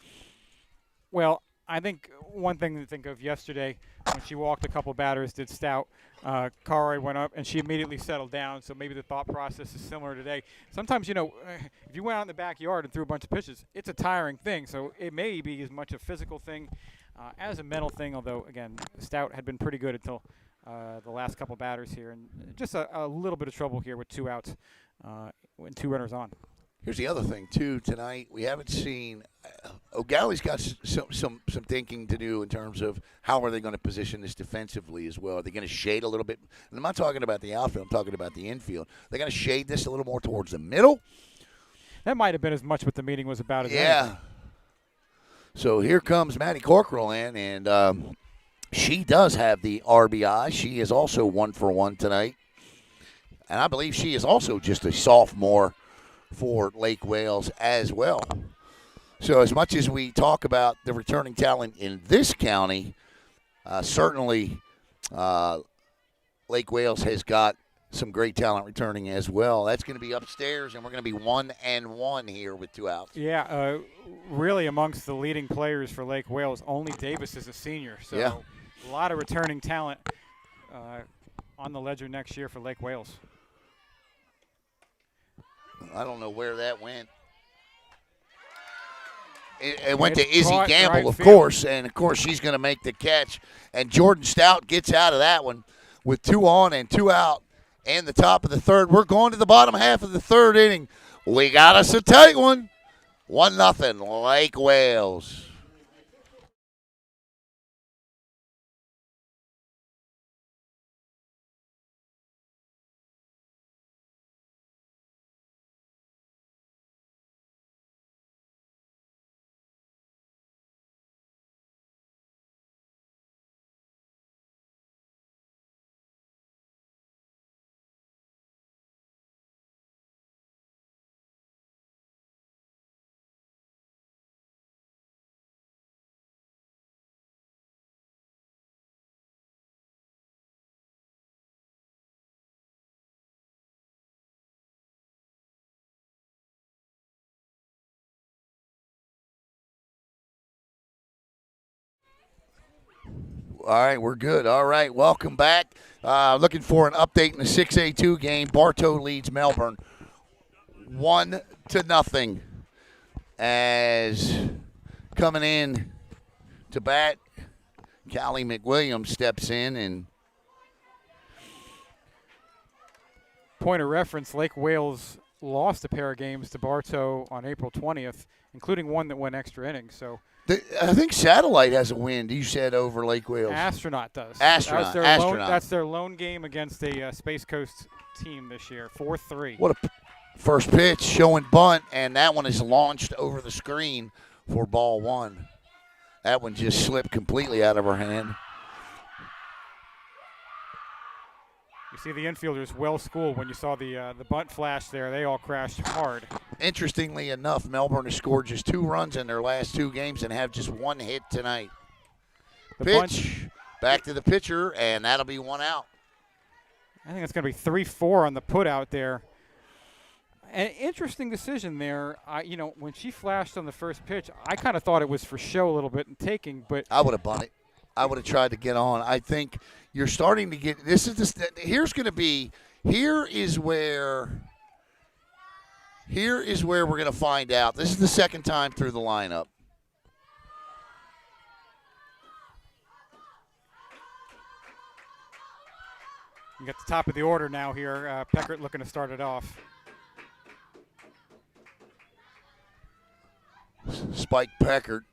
Well, I think one thing to think of yesterday, when she walked a couple batters, did Stout. Cartwright went up, and she immediately settled down, so maybe the thought process is similar today. Sometimes, if you went out in the backyard and threw a bunch of pitches, it's a tiring thing, so it may be as much a physical thing as a mental thing, although, again, Stout had been pretty good until the last couple batters here, and just a little bit of trouble here with 2 outs and 2 runners on. Here's the other thing, too, tonight. We haven't seen Eau Gallie's got some thinking to do in terms of how are they going to position this defensively as well. Are they going to shade a little bit? And I'm not talking about the outfield. I'm talking about the infield. They're going to shade this a little more towards the middle. That might have been as much what the meeting was about as anything. So here comes Maddie Corkrow in, and she does have the RBI. She is also 1 for 1 tonight. And I believe she is also just a sophomore for Lake Wales as well. So as much as we talk about the returning talent in this county, certainly Lake Wales has got some great talent returning as well. That's going to be upstairs, and we're going to be 1-1 here with 2 outs. Yeah, really amongst the leading players for Lake Wales, only Davis is a senior. So Yeah. a lot of returning talent on the ledger next year for Lake Wales. I don't know where that went. It went to It's Izzy caught Gamble, right of field. course, and of course she's going to make the catch. And Jordan Stout gets out of that one with 2 on and 2 out in the top of the third. We're going to the bottom half of the third inning. We got us a tight one. 1-0 Lake Wales. All right, we're good. All right, welcome back. Looking for an update in the 6A-2 game. Bartow leads Melbourne 1-0. As coming in to bat, Callie McWilliams steps in and Point of reference, Lake Wales lost a pair of games to Bartow on April 20th, including one that went extra innings. So I think Satellite has a win, you said, over Lake Wales. Astronaut does. Astronaut. That's their lone game against a Space Coast team this year, 4-3. What a first pitch, showing bunt, and that one is launched over the screen for ball 1. That one just slipped completely out of her hand. You see the infielders well schooled. When you saw the bunt flash there, they all crashed hard. Interestingly enough, Melbourne has scored just 2 runs in their last 2 games and have just 1 hit tonight. The Pitch, back to the pitcher, and that'll be 1 out. I think it's going to be 3-4 on the put out there. An interesting decision there. When she flashed on the first pitch, I kind of thought it was for show a little bit and taking, but I would have bunted. I would have tried to get on. I think you're starting to get – here is where we're going to find out. This is the second time through the lineup. you got the top of the order now here. Peckert looking to start it off. Spike Peckert,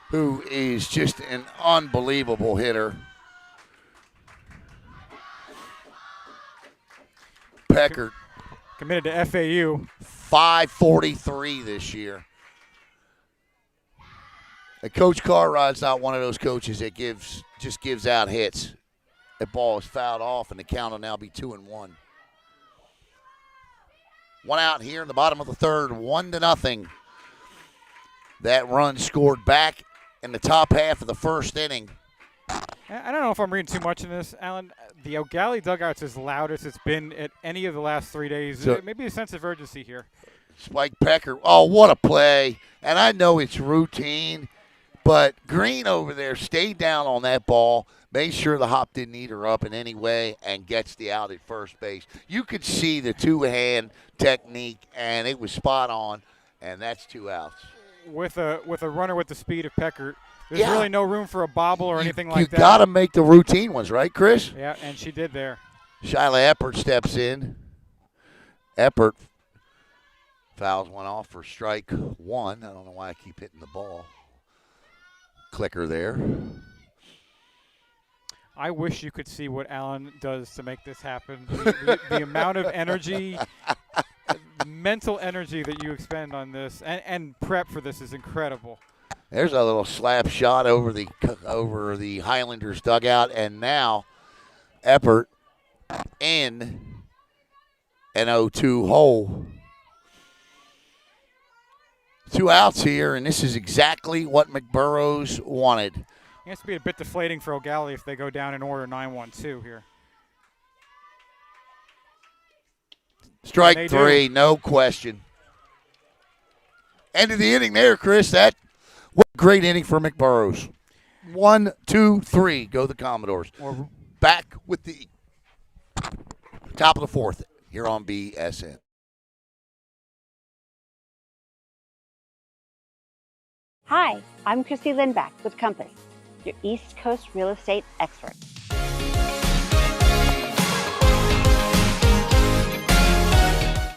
who is just an unbelievable hitter. Peckert, Committed to FAU. 543 this year. And Coach Carrod's not one of those coaches that just gives out hits. That ball is fouled off, and the count will now be 2-1. 1 out here in the bottom of the third, 1-0. That run scored back in the top half of the first inning. I don't know if I'm reading too much in this, Alan. The Eau Gallie dugout's as loud as it's been at any of the last 3 days. So- Maybe a sense of urgency here. Spike Peckert, oh, what a play. And I know it's routine, but Green over there stayed down on that ball, made sure the hop didn't eat her up in any way, and gets the out at first base. You could see the two-hand technique, and it was spot on, and that's 2 outs. With a runner with the speed of Peckert, there's Yeah. really no room for a bobble or anything like that. You got to make the routine ones, right, Chris? Yeah, and she did there. Shyla Eppert steps in. Eppert fouls one off for strike 1. I don't know why I keep hitting the ball. Clicker there. I wish you could see what Alan does to make this happen. The amount of energy, mental energy that you expend on this and prep for this is incredible. There's a little slap shot over the Highlanders dugout, and now Eppert in an 0-2 hole. 2 outs here, and this is exactly what McBurrows wanted. It has to be a bit deflating for Eau Gallie if they go down in order 9-1-2 here. Strike three, no question. End of the inning there, Chris. What a great inning for McBurrows. 1, 2, 3, go the Commodores. Back with the top of the fourth here on BSN. Hi, I'm Christy Lindback with Compass, your East Coast real estate expert.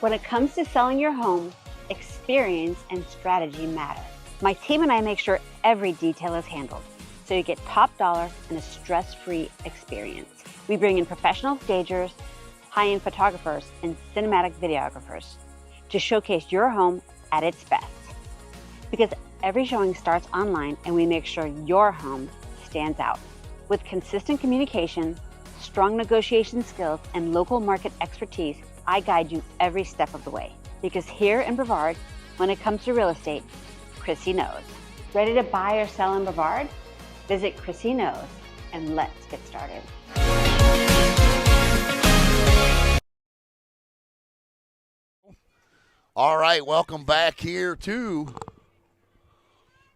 When it comes to selling your home, experience and strategy matter. My team and I make sure every detail is handled, so you get top dollar and a stress-free experience. We bring in professional stagers, high-end photographers, and cinematic videographers to showcase your home at its best. Because every showing starts online, and we make sure your home stands out. With consistent communication, strong negotiation skills, and local market expertise, I guide you every step of the way. Because here in Brevard, when it comes to real estate, Chrissy knows. Ready to buy or sell in Brevard? Visit Chrissy Knows, and let's get started. All right, welcome back here to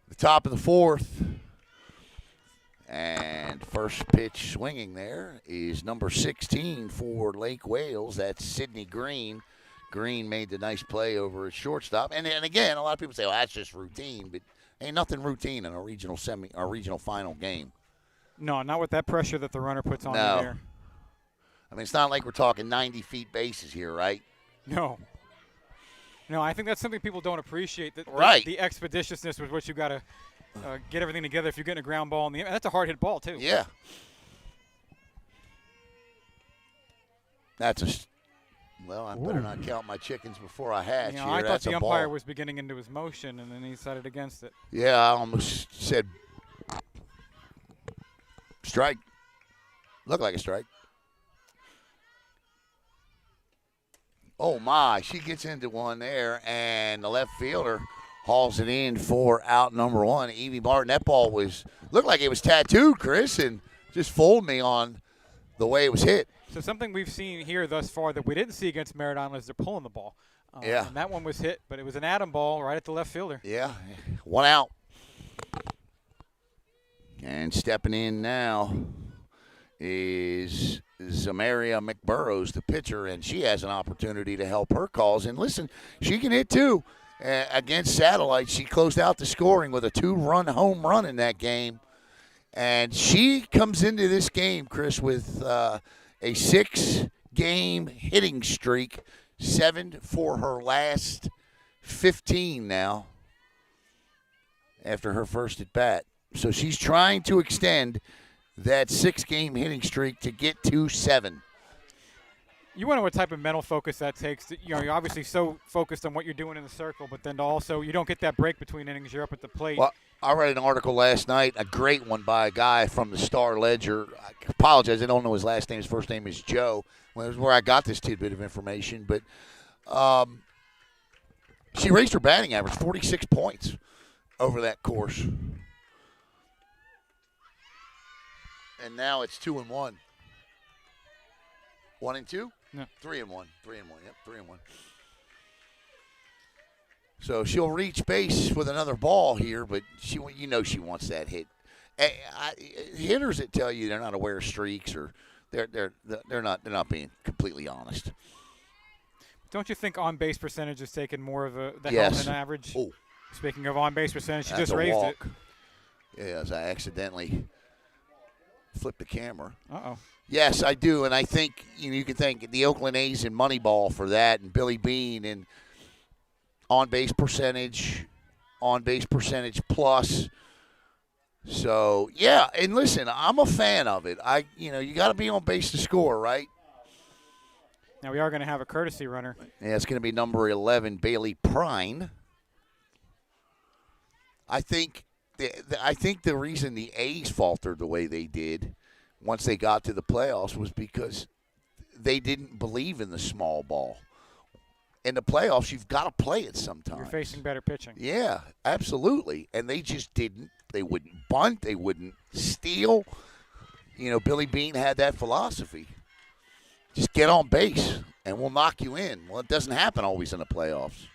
the top of the fourth. And first pitch swinging there is number 16 for Lake Wales. That's Sidney Green. Green made the nice play over at shortstop. And again, a lot of people say, well, that's just routine. But ain't nothing routine in a regional final game. No, not with that pressure that the runner puts on you there. I mean, it's not like we're talking 90 feet bases here, right? No. No, I think that's something people don't appreciate. Right. The expeditiousness with which you got to get everything together if you're getting a ground ball. That's a hard-hit ball, too. Yeah. I better not count my chickens before I hatch here. I thought the umpire ball. Was beginning into his motion, and then he decided against it. Yeah, I almost said strike. Looked like a strike. Oh, my. She gets into one there, and the left fielder hauls it in for out number one. Evie Martin, that ball looked like it was tattooed, Chris, and just fooled me on the way it was hit. So something we've seen here thus far that we didn't see against Merritt Island is they're pulling the ball. Yeah. And that one was hit, but it was an Adam ball right at the left fielder. Yeah, one out. And stepping in now is Zamaria McBurrows, the pitcher, and she has an opportunity to help her cause. And listen, she can hit too. Against Satellite, she closed out the scoring with a 2-run home run in that game. And she comes into this game, Chris, with a 6-game hitting streak, 7 for her last 15 now after her first at bat. So she's trying to extend that 6-game hitting streak to get to 7. You wonder what type of mental focus that takes. You're obviously so focused on what you're doing in the circle, but then also you don't get that break between innings. You're up at the plate. Well, I read an article last night, a great one by a guy from the Star Ledger. I apologize, I don't know his last name. His first name is Joe. Well, it was where I got this tidbit of information. But she raised her batting average 46 points over that course. And now it's 2-1. 1-2? No. 3-1. 3-1. Yep, 3-1. So she'll reach base with another ball here, but she wants that hit. Hitters that tell you they're not aware of streaks or they're not being completely honest. Don't you think on base percentage is taking more of the yes. help than average? Oh. Speaking of on base percentage, she That's just raised walk. it. Yes, I accidentally flipped the camera. Uh-oh. Yes, I do, and I think you can thank the Oakland A's and Moneyball for that, and Billy Bean and on base percentage plus. So yeah, and listen, I'm a fan of it. You got to be on base to score, right? Now we are going to have a courtesy runner. Yeah, it's going to be number 11, Bailey Prine. I think the reason the A's faltered the way they did once they got to the playoffs was because they didn't believe in the small ball. In the playoffs, you've got to play it sometimes. You're facing better pitching. Yeah, absolutely. And they just didn't. They wouldn't bunt. They wouldn't steal. Billy Bean had that philosophy. Just get on base. and will knock you in. Well, it doesn't happen always in the playoffs.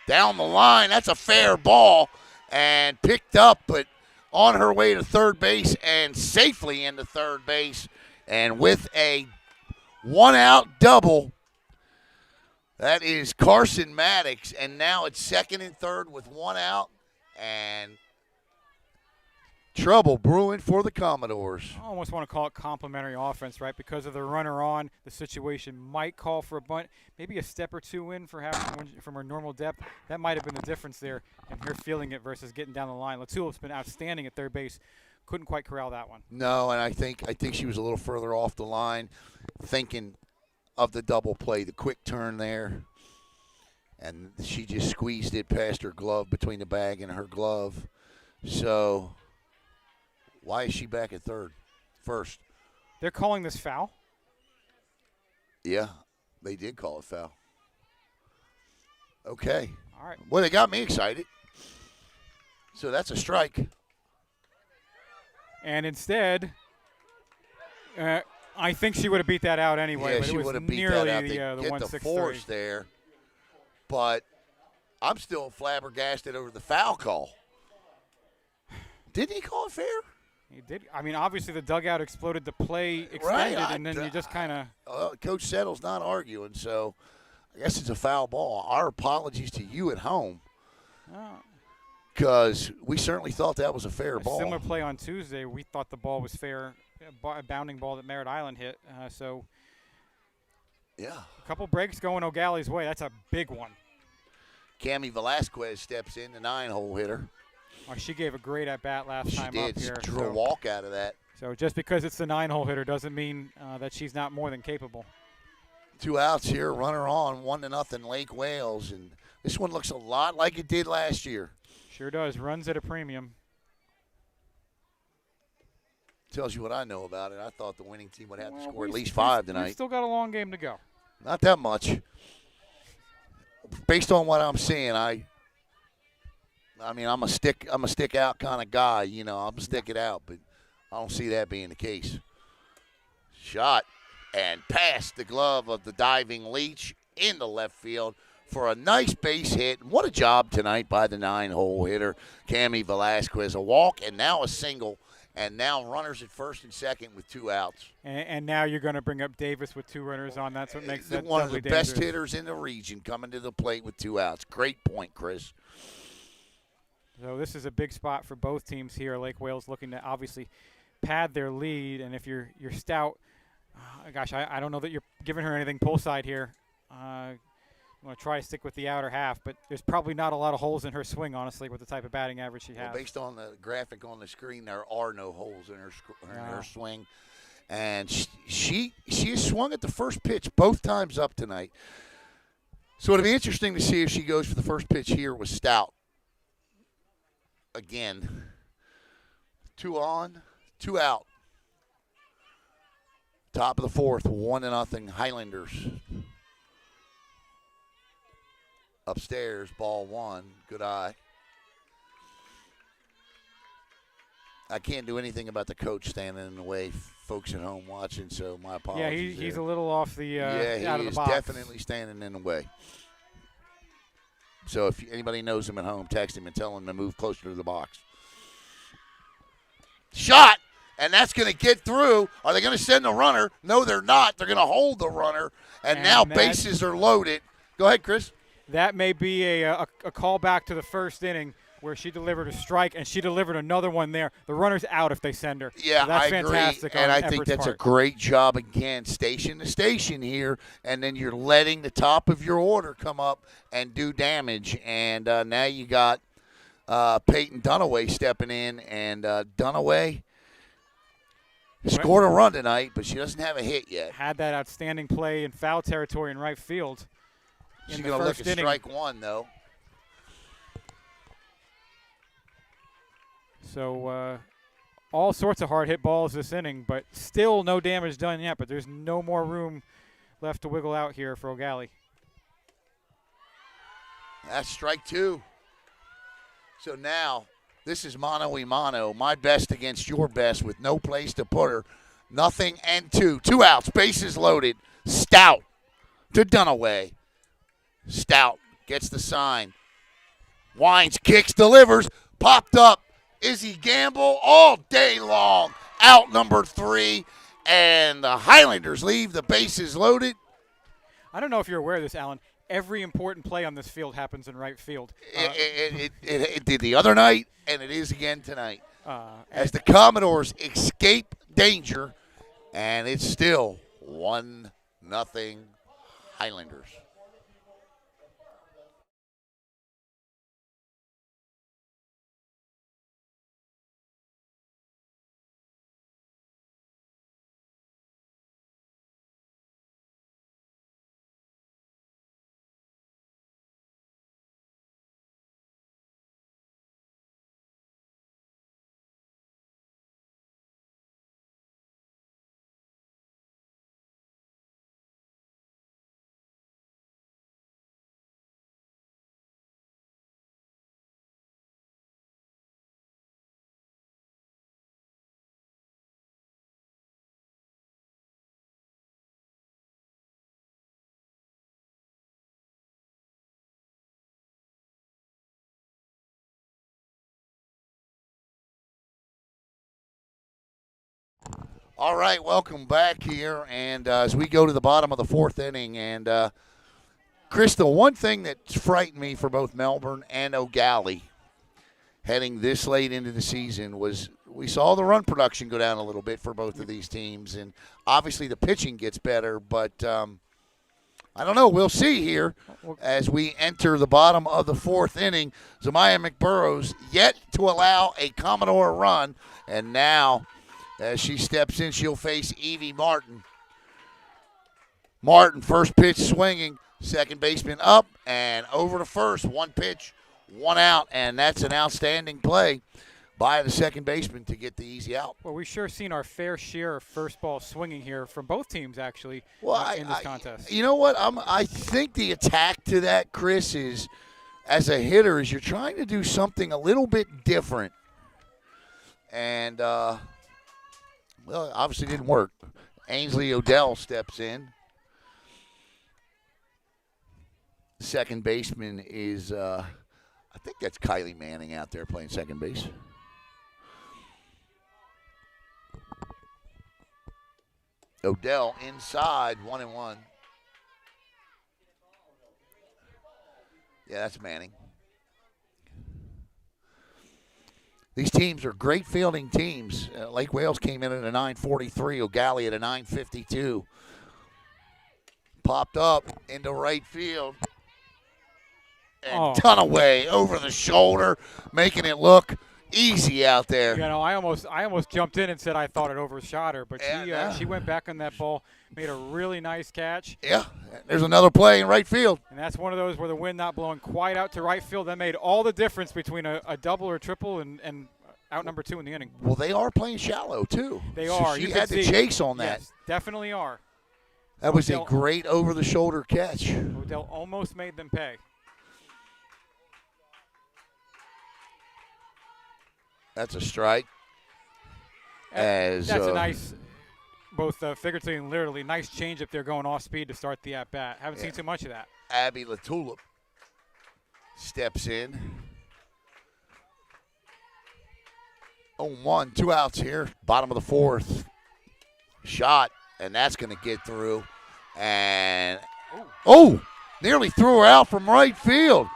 Down the line, that's a fair ball, and picked up, but on her way to third base and safely into third base, and with a one-out double. That is Carson Maddox, and now it's second and third with one out, and trouble brewing for the Commodores. I almost want to call it complimentary offense, right? Because of the runner on, the situation might call for a bunt, maybe a step or two in for having one from her normal depth. That might have been the difference there, and her feeling it versus getting down the line. Latulip's been outstanding at third base. Couldn't quite corral that one. No, and I think she was a little further off the line, thinking of the double play, the quick turn there, and she just squeezed it past her glove, between the bag and her glove. So why is she back at first? They're calling this foul. Yeah, they did call it foul. Okay. All right. Well, they got me excited. So that's a strike. And instead, I think she would have beat that out anyway. Yeah, but she it was would have beat nearly that out. the They get the 1-6-3. force there. But I'm still flabbergasted over the foul call. Didn't he call it fair? He did. I mean, obviously the dugout exploded, the play extended, Right, and then you just kind of. Coach Settle's not arguing, so I guess it's a foul ball. Our apologies to you at home, because we certainly thought that was a fair ball. Similar play on Tuesday. We thought the ball was fair, a bounding ball that Merritt Island hit. So yeah, a couple breaks going Eau Gallie's way. That's a big one. Cami Velasquez steps in, the 9-hole hitter. Oh, she gave a great at-bat last time up here. She drew a walk out of that. So just because it's the 9-hole hitter doesn't mean that she's not more than capable. 2 outs here, runner on, 1-0 Lake Wales, and this one looks a lot like it did last year. Sure does. Runs at a premium. Tells you what I know about it. I thought the winning team would have to score at least 5 tonight. We've still got a long game to go. Not that much. Based on what I'm seeing, I mean, I'm a stick out kind of guy, I'm gonna stick it out, but I don't see that being the case. Shot and past the glove of the diving Leach into left field for a nice base hit. And what a job tonight by the 9-hole hitter, Cami Velasquez. A walk and now a single, and now runners at first and second with 2 outs. And now you're going to bring up Davis with 2 runners on. That's what makes that one of the best dangerous. hitters in the region coming to the plate with 2 outs. Great point, Chris. So this is a big spot for both teams here. Lake Wales looking to obviously pad their lead, and if you're stout, gosh, I don't know that you're giving her anything pull side here. I'm going to try to stick with the outer half, but there's probably not a lot of holes in her swing, honestly, with the type of batting average she has. Well, based on the graphic on the screen, there are no holes in her swing. And she has swung at the first pitch both times up tonight. So it'll be interesting to see if she goes for the first pitch here with Stout. Again, 2 on, 2 out. Top of the 4th, 1-0 Highlanders. Upstairs, ball 1. Good eye. I can't do anything about the coach standing in the way, folks at home watching, so my apologies. Yeah, he's a little off the out of the box. Yeah, he is definitely standing in the way. So if anybody knows him at home, text him and tell him to move closer to the box. Shot, and that's going to get through. Are they going to send the runner? No, they're not. They're going to hold the runner, and now bases are loaded. Go ahead, Chris. That may be a callback to the first inning where she delivered a strike, and she delivered another one there. The runner's out if they send her. Yeah, so that's I agree, fantastic and I think Everett's that's part. a great job, again, station to station here, and then you're letting the top of your order come up and do damage. And now you got Peyton Dunaway stepping in, and Dunaway scored a run tonight, but she doesn't have a hit yet. Had that outstanding play in foul territory in right field. She's going to look at strike 1, though. So all sorts of hard hit balls this inning, but still no damage done yet. But there's no more room left to wiggle out here for Eau Gallie. That's strike 2. So now this is mano-a-mano, my best against your best with no place to put her. 0-2. 2 outs, bases loaded. Stout to Dunaway. Stout gets the sign. Wines, kicks, delivers. Popped up. Izzy Gamble all day long. Out number 3. And the Highlanders leave the bases loaded. I don't know if you're aware of this, Alan. Every important play on this field happens in right field. It did the other night, and it is again tonight. As the Commodores escape danger, and it's still 1-0 Highlanders. All right, welcome back here, and as we go to the bottom of the 4th inning, and Chris, the one thing that frightened me for both Melbourne and Eau Gallie heading this late into the season was we saw the run production go down a little bit for both of these teams, and obviously the pitching gets better, but I don't know. We'll see here as we enter the bottom of the 4th inning. Zamaya McBurrows yet to allow a Commodore run, and now as she steps in, she'll face Evie Martin. Martin, first pitch swinging, second baseman up and over to first. One pitch, one out, and that's an outstanding play by the second baseman to get the easy out. Well, we've sure seen our fair share of first ball swinging here from both teams, actually, in this contest. You know what? I think the attack to that, Chris, is as a hitter is you're trying to do something a little bit different. And, well, obviously didn't work. Ainsley Odell steps in. Second baseman is, I think that's Kylie Manning out there playing second base. Odell inside, 1-1. Yeah, that's Manning. These teams are great fielding teams. Lake Wales came in at a 943. Eau Gallie at a 952. Popped up into right field. And Dunaway over the shoulder, making it look easy out there. You know, I almost jumped in and said I thought it overshot her, but she went back on that ball, made a really nice catch. Yeah, there's another play in right field. And that's one of those where the wind not blowing quite out to right field. That made all the difference between a double or triple and out number 2 in the inning. Well, they are playing shallow, too. They are. She had to chase on that. Yes, definitely are. That was a great over-the-shoulder catch. Odell almost made them pay. That's a strike. That's a nice, both figuratively and literally, nice change up there going off speed to start the at-bat. Haven't seen too much of that. Abby LaTulip steps in. 0-1, 2 outs here. Bottom of the 4th. Shot, and that's going to get through. And, nearly threw her out from right field.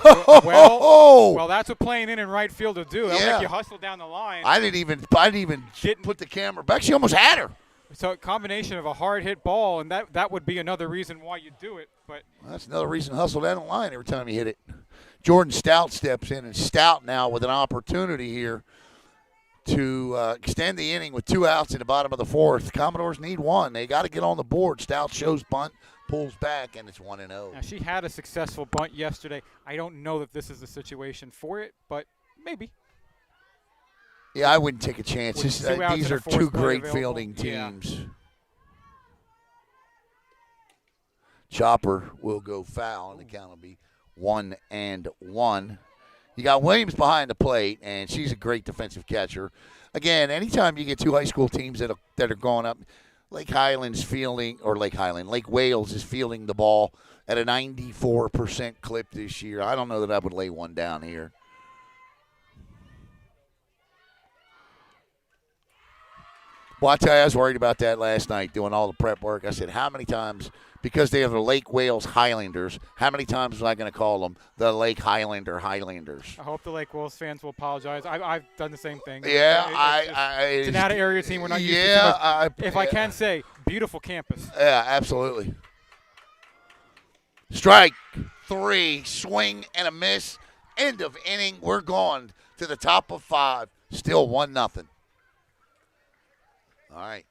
Well, that's what playing in right field will do. That'll make you hustle down the line. I didn't even put the camera back. She almost had her. So a combination of a hard hit ball, and that would be another reason why you do it. But that's another reason to hustle down the line every time you hit it. Jordan Stout steps in, and Stout now with an opportunity here to extend the inning with 2 outs in the bottom of the 4th. Commodores need one. They got to get on the board. Stout shows bunt, pulls back, and it's 1-0. Now, she had a successful bunt yesterday. I don't know that this is the situation for it, but maybe. Yeah, I wouldn't take a chance. These are 2 great fielding teams. Yeah. Chopper will go foul, and the count will be 1-1. You got Williams behind the plate, and she's a great defensive catcher. Again, anytime you get 2 high school teams that are going up, Lake Wales is fielding the ball at a 94% clip this year. I don't know that I would lay one down here. Well, I tell you, I was worried about that last night doing all the prep work. I said, how many times, because they are the Lake Wales Highlanders, how many times was I going to call them the Lake Highlanders? I hope the Lake Wales fans will apologize. I've done the same thing. Yeah, it's an out-of-area team. We're not used to too much. If I can say, beautiful campus. Yeah, absolutely. Strike 3, swing and a miss. End of inning. We're going to the top of 5. Still 1-0. All right.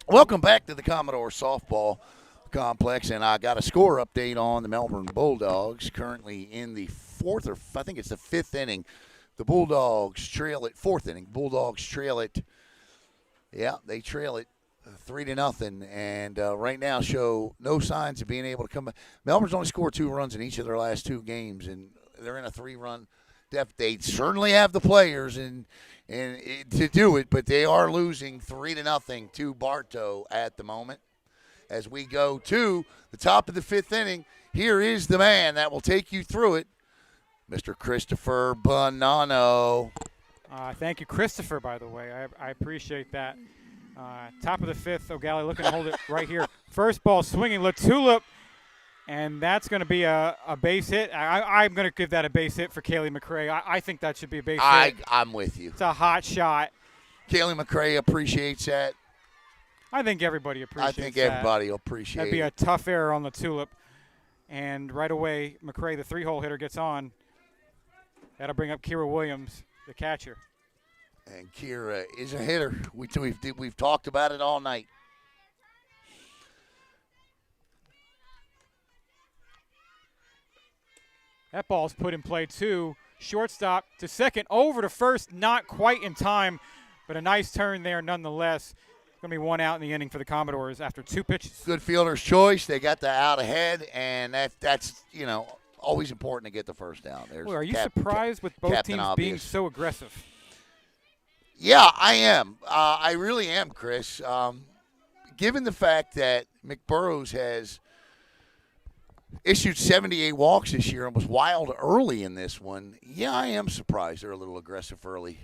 Welcome back to the Commodore Softball Complex, and I got a score update on the Melbourne Bulldogs, currently in the I think it's the 5th inning. The Bulldogs trail it, 4th inning. Bulldogs trail it, they trail it 3-0, and right now show no signs of being able to come back. Melbourne's only scored 2 runs in each of their last 2 games, and they're in a 3-run deficit. They certainly have the players and to do it, but they are losing 3-0 to Bartow at the moment. As we go to the top of the 5th inning, here is the man that will take you through it, Mr. Christopher Bonanno. Thank you, Christopher, by the way. I appreciate that. Top of the 5th, Eau Gallie looking to hold it right here. First ball swinging, Latulip, and that's going to be a base hit. I'm going to give that a base hit for Kaylee McCray. I think that should be a base hit. I'm with you. It's a hot shot. Kaylee McCray appreciates that. I think everybody appreciates that. I think everybody will appreciate That'd be a tough error on the Tulip. And right away, McCray, the 3-hole hitter, gets on. That'll bring up Kira Williams, the catcher. And Kira is a hitter. We've talked about it all night. That ball's put in play, too. Shortstop to second, over to first, not quite in time, but a nice turn there nonetheless. Going to be 1 out in the inning for the Commodores after 2 pitches. Good fielder's choice. They got the out ahead, and that's always important to get the first down. Well, are you surprised with both teams being so aggressive? Yeah, I am. I really am, Chris. Given the fact that McBurrows has issued 78 walks this year and was wild early in this one, yeah, I am surprised they're a little aggressive early.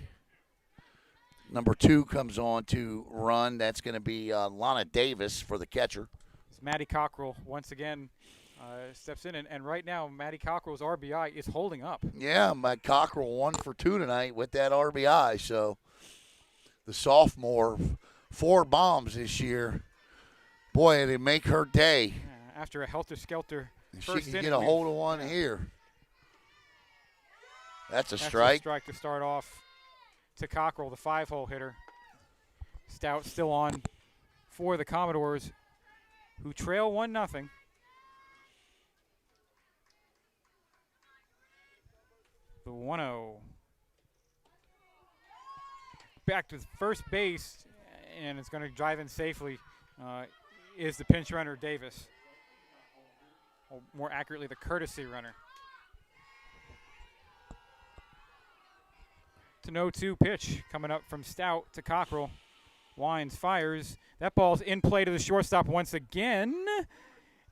Number 2 comes on to run. That's going to be Lana Davis for the catcher. It's Maddie Cockrell once again steps in, and right now Maddie Cockrell's RBI is holding up. Yeah, Matt Cockrell 1 for 2 tonight with that RBI. So the sophomore, 4 bombs this year. Boy, it'd make her day. Yeah, after a helter-skelter first inning. She can get a hold of one here. That's a strike. A strike to start off. To Cockrell, the 5-hole hitter. Stout still on for the Commodores, who trail 1-0. The 1-0. Back to first base, and it's going to drive in safely, is the pinch runner, Davis. Or more accurately, the courtesy runner. To 0-2 pitch coming up from Stout to Cockrell. Wines fires. That ball's in play to the shortstop once again.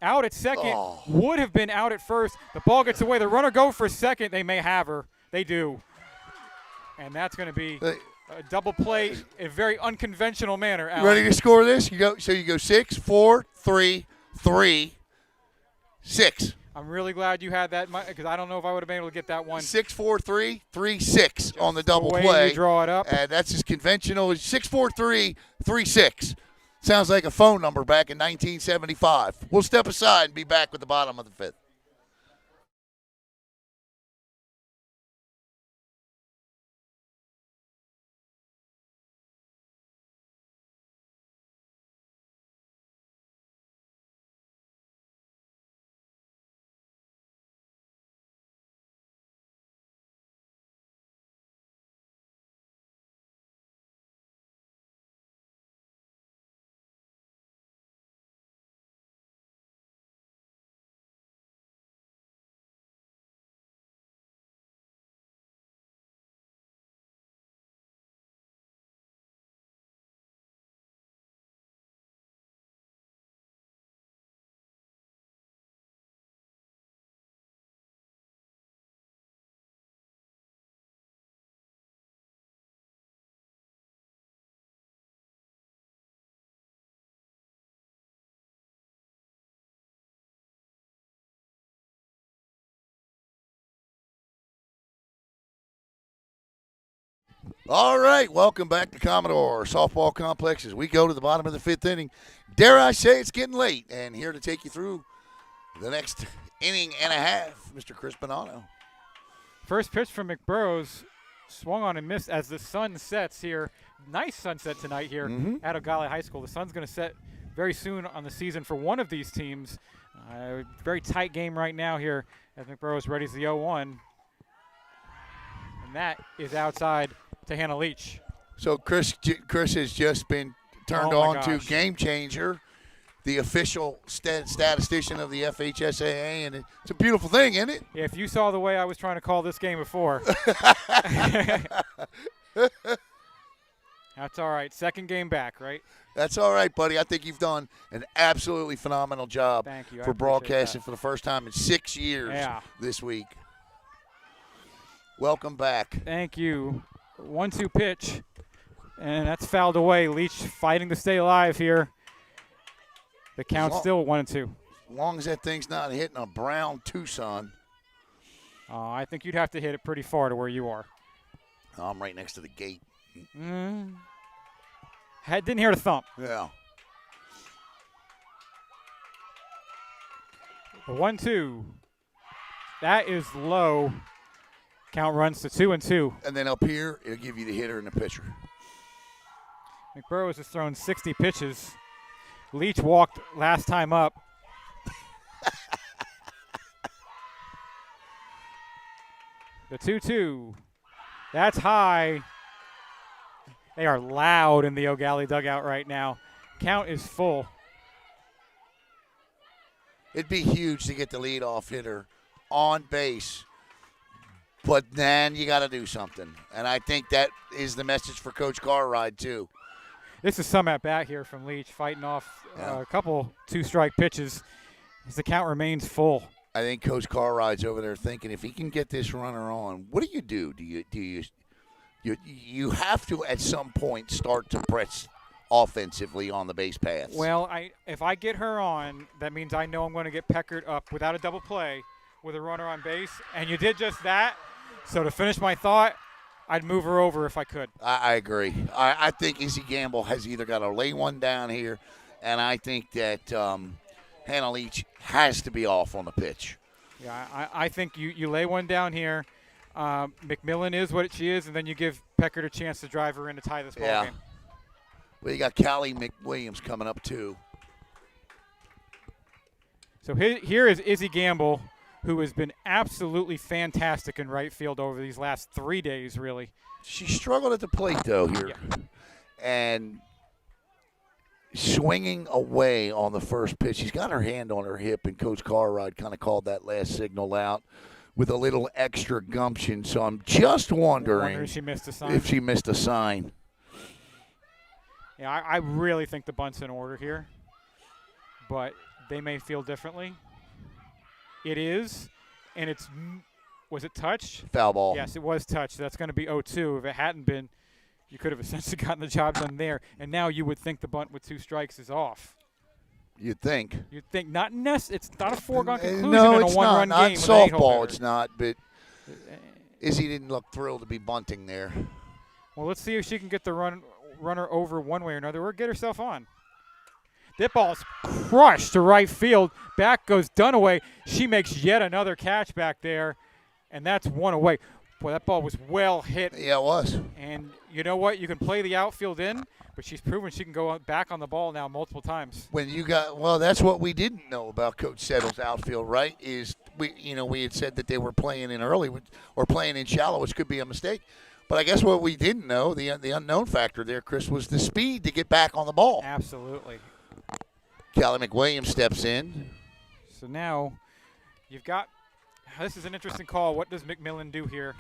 Out at second. Oh. Would have been out at first. The ball gets away. The runner go for second. They may have her. They do. And that's going to be a double play in a very unconventional manner. Alan. Ready to score this? You go 6, 4, 3, 3, 6. I'm really glad you had that because I don't know if I would have been able to get that one. 6, 4, 3, 3, 6 just on the double the way play. You draw it up. And that's as conventional as 6, 4, 3, 3, 6. Sounds like a phone number back in 1975. We'll step aside and be back with the bottom of the 5th. All right, welcome back to Commodore Softball Complex as we go to the bottom of the 5th inning. Dare I say it's getting late, and here to take you through the next inning and a half, Mr. Chris Bonanno. First pitch from McBurrows, swung on and missed as the sun sets here. Nice sunset tonight here at Eau Gallie High School. The sun's going to set very soon on the season for one of these teams. Very tight game right now here as McBurrows readies the 0-1. And that is outside to Hannah Leach. So Chris has just been turned on to Game Changer, the official statistician of the FHSAA, and it's a beautiful thing, isn't it? Yeah, if you saw the way I was trying to call this game before. That's all right. Second game back, right? That's all right, buddy. I think you've done an absolutely phenomenal job Thank you. for broadcasting for the first time in 6 years this week. Welcome back. Thank you. 1-2 pitch, and that's fouled away. Leach fighting to stay alive here. The count's still 1-2. As long as that thing's not hitting a brown Tucson. I think you'd have to hit it pretty far to where you are. I'm right next to the gate. Didn't hear the thump. Yeah. The 1-2. That is low. Count runs to 2-2. And then up here, it'll give you the hitter and the pitcher. McBurrows has thrown 60 pitches. Leach walked last time up. The 2-2. That's high. They are loud in the Eau Gallie dugout right now. Count is full. It'd be huge to get the leadoff hitter on base, but then you got to do something. And I think that is the message for Coach Carride, too. This is some at bat here from Leach, fighting off a couple two-strike pitches as the count remains full. I think Coach Carride's over there thinking, if he can get this runner on, what do? You have to at some point start to press offensively on the base paths. Well, if I get her on, that means I know I'm going to get peckered up without a double play with a runner on base, and you did just that. So to finish my thought, I'd move her over if I could. I agree. I think Izzy Gamble has either got to lay one down here, and I think that Hannah Leach has to be off on the pitch. Yeah, I think you lay one down here. McMillan is what she is, and then you give Peckert a chance to drive her in to tie this ball game. Well, you got Callie McWilliams coming up, too. So here is Izzy Gamble, who has been absolutely fantastic in right field over these last 3 days, really. She struggled at the plate, though, here. Yeah. And swinging away on the first pitch. She's got her hand on her hip, and Coach Carride kind of called that last signal out with a little extra gumption. So I'm just wondering if she missed a sign. Yeah, I really think the bunt's in order here, but they may feel differently. It is, and it's – was it touched? Foul ball. Yes, it was touched. That's going to be 0-2. If it hadn't been, you could have essentially gotten the job done there. And now you would think the bunt with 2 strikes is off. You'd think. It's not a foregone conclusion no, in a one-run not game. Softball, it's not, but Izzy didn't look thrilled to be bunting there. Well, let's see if she can get the runner over one way or another or get herself on. That ball's crushed to right field. Back goes Dunaway. She makes yet another catch back there, and that's one away. Boy, that ball was well hit. Yeah, it was. And you know what? You can play the outfield in, but she's proven she can go back on the ball now multiple times. That's what we didn't know about Coach Settle's outfield, right? Is we had said that they were playing in early or playing in shallow, which could be a mistake. But I guess what we didn't know, the unknown factor there, Chris, was the speed to get back on the ball. Absolutely. Callie McWilliams steps in. So now you've got – this is an interesting call. What does McMillan do here?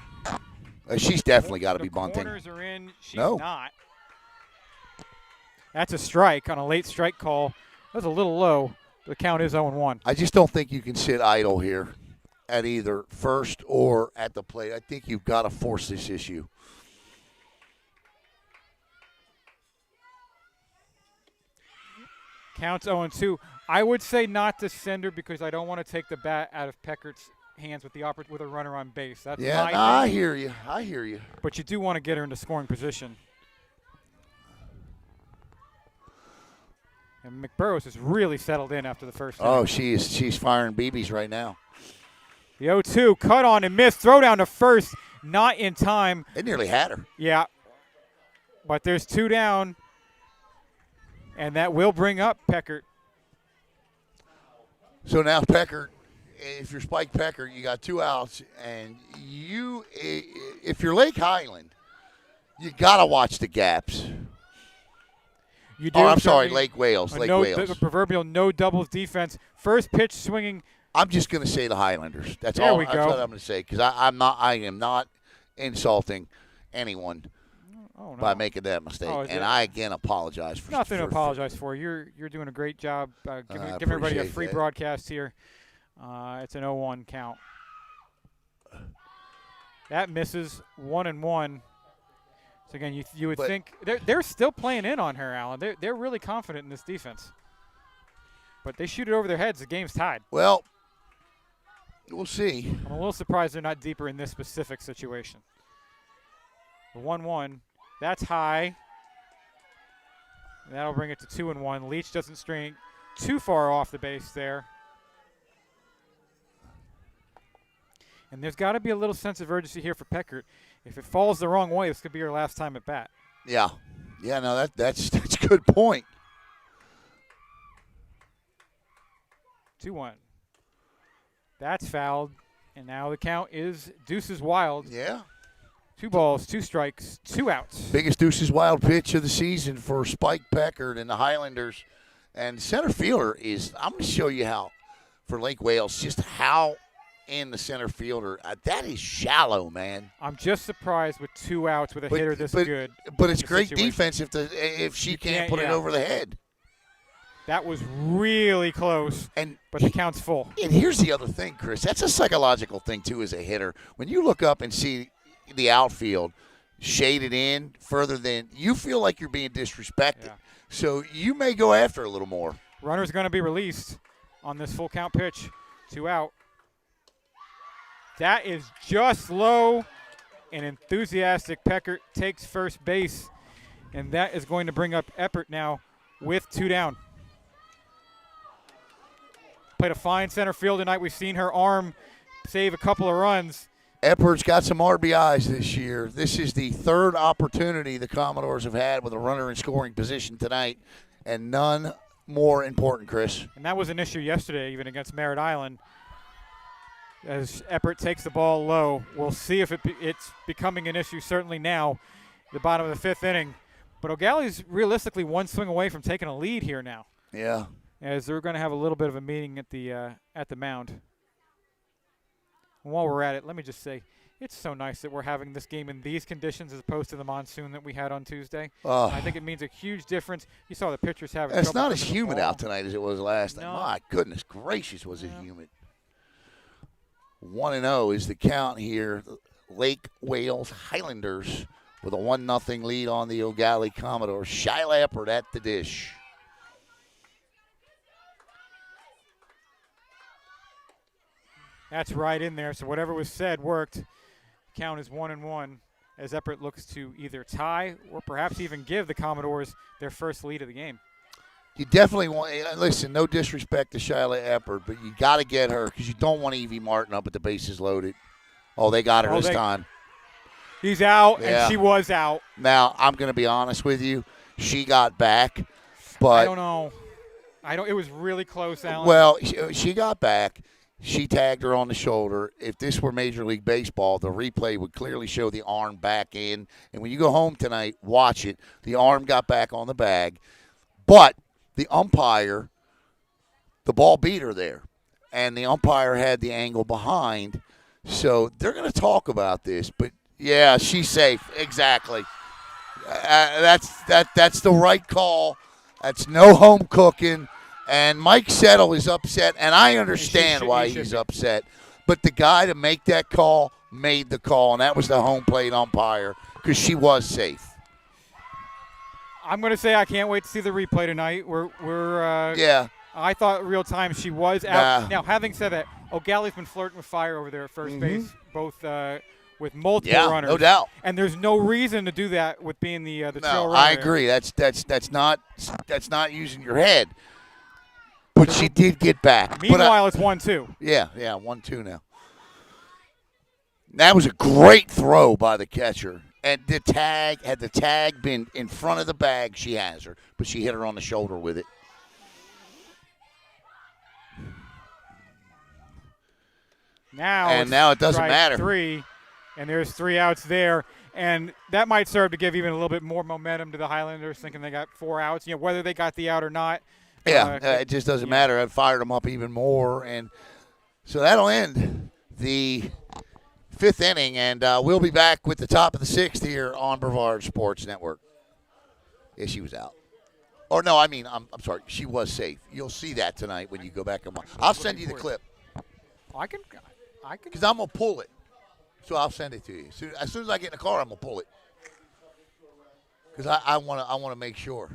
She's definitely got to be bunting. The corners are in. She's No. not. That's a strike on a late strike call. That's a little low. The count is 0-1. I just don't think you can sit idle here at either first or at the plate. I think you've got to force this issue. Counts 0-2. I would say not to send her because I don't want to take the bat out of Peckert's hands with with a runner on base. That's Yeah, my I thinking. hear you. I hear you. But you do want to get her into scoring position. And McBurrows has really settled in after the first inning. Oh, she's firing BBs right now. The 0-2, cut on and missed. Throw down to first, not in time. They nearly had her. Yeah. But there's 2 down. And that will bring up Peckert. So now Peckert, if you're Spike Peckert, you got 2 outs, and if you're Lake Highland, you got to watch the gaps. You do. Oh, I'm sorry, certainly- Lake Wales. Lake The Wales. proverbial no doubles defense. First pitch swinging. I'm just going to say the Highlanders. That's There all. we That's go. what I'm going to say because I am not insulting anyone Oh, no. by making that mistake, Oh, is and it? I again apologize for Nothing to for- apologize for. You're doing a great job giving I everybody a appreciate free that. broadcast here. It's an 0-1 count. That misses 1-1. So again, you would But- think they're still playing in on her, Alan. They're really confident in this defense. But they shoot it over their heads. The game's tied. Well, we'll see. I'm a little surprised they're not deeper in this specific situation. The 1-1, that's high. That'll bring it to 2-1. Leach doesn't string too far off the base there. And there's got to be a little sense of urgency here for Peckert. If it falls the wrong way, this could be her last time at bat. Yeah, no, that's a good point. 2-1. That's fouled. And now the count is Deuces Wild. Yeah. 2 balls, 2 strikes, 2 outs. Biggest Deuces Wild pitch of the season for Spike Peckert and the Highlanders. And center fielder is, I'm going to show you how, for Lake Wales, just how in the center fielder, that is shallow, man. I'm just surprised with 2 outs with a hitter this good. But it's in the great situation. defense if she You can't can't- put it yeah. over the head. That was really close, And but the count's full. And here's the other thing, Chris. That's a psychological thing, too, as a hitter. When you look up and see the outfield shaded in further than, you feel like you're being disrespected. Yeah. So you may go after a little more. Runner's going to be released on this full count pitch. 2 out. That is just low. An enthusiastic Peckert takes first base, and that is going to bring up Eppert now with 2 down. Played a fine center field tonight. We've seen her arm save a couple of runs. Eppert's got some RBIs this year. This is the 3rd opportunity the Commodores have had with a runner in scoring position tonight, and none more important, Chris. And that was an issue yesterday, even against Merritt Island. As Eppert takes the ball low, we'll see if it's becoming an issue. Certainly now, the bottom of the 5th inning. But Eau Gallie's realistically 1 swing away from taking a lead here now, Yeah. as they're going to have a little bit of a meeting at the mound. And while we're at it, let me just say, it's so nice that we're having this game in these conditions as opposed to the monsoon that we had on Tuesday. I think it means a huge difference. You saw the pitchers having It's trouble not as putting the humid ball. out tonight as it was last night. No. My goodness gracious, was it Yeah. humid. 1-0 is the count here. Lake Wales Highlanders with a 1-0 lead on the Eau Gallie Commodores. Shyla Eppert at the dish. That's right in there. So whatever was said worked. Count is 1-1 as Eppert looks to either tie or perhaps even give the Commodores their first lead of the game. You definitely want – listen, no disrespect to Shyla Eppert, but you got to get her because you don't want Evie Martin up at the bases loaded. Oh, they got her this time. He's out, Yeah. and she was out. Now, I'm going to be honest with you. She got back, but I don't know. It was really close, Alan. well, she got back. She tagged her on the shoulder. If this were Major League Baseball, the replay would clearly show the arm back in. And when you go home tonight, watch it. The arm got back on the bag. But the umpire, the ball beat her there. And the umpire had the angle behind. So they're going to talk about this. But, yeah, she's safe. Exactly. That's the right call. That's no home cooking. And Mike Settle is upset, and I understand why he's upset. But the guy to make that call made the call, and that was the home plate umpire because she was safe. I'm going to say I can't wait to see the replay tonight. We're Yeah. I thought real time she was out. Nah. Now, having said that, Eau Gallie's been flirting with fire over there at first base, both with multiple Yeah, runners. no doubt. And there's no reason to do that with being the trail No, runner. I agree. That's not using your head. But she did get back. Meanwhile, it's 1-2. Yeah, 1-2 now. That was a great throw by the catcher. And had the tag been in front of the bag, she has her. But she hit her on the shoulder with it. Now it doesn't strike matter. 3, and there's 3 outs there. And that might serve to give even a little bit more momentum to the Highlanders, thinking they got 4 outs. Whether they got the out or not. Yeah, it just doesn't matter. I fired them up even more. And so that'll end the 5th inning, and we'll be back with the top of the 6th here on Brevard Sports Network. Yeah, she was out. Or no, I'm sorry. She was safe. You'll see that tonight when you go back and watch. I'll send you the clip. I can. Because I'm going to pull it. So I'll send it to you. As soon as I get in the car, I'm going to pull it. Because I want to make sure.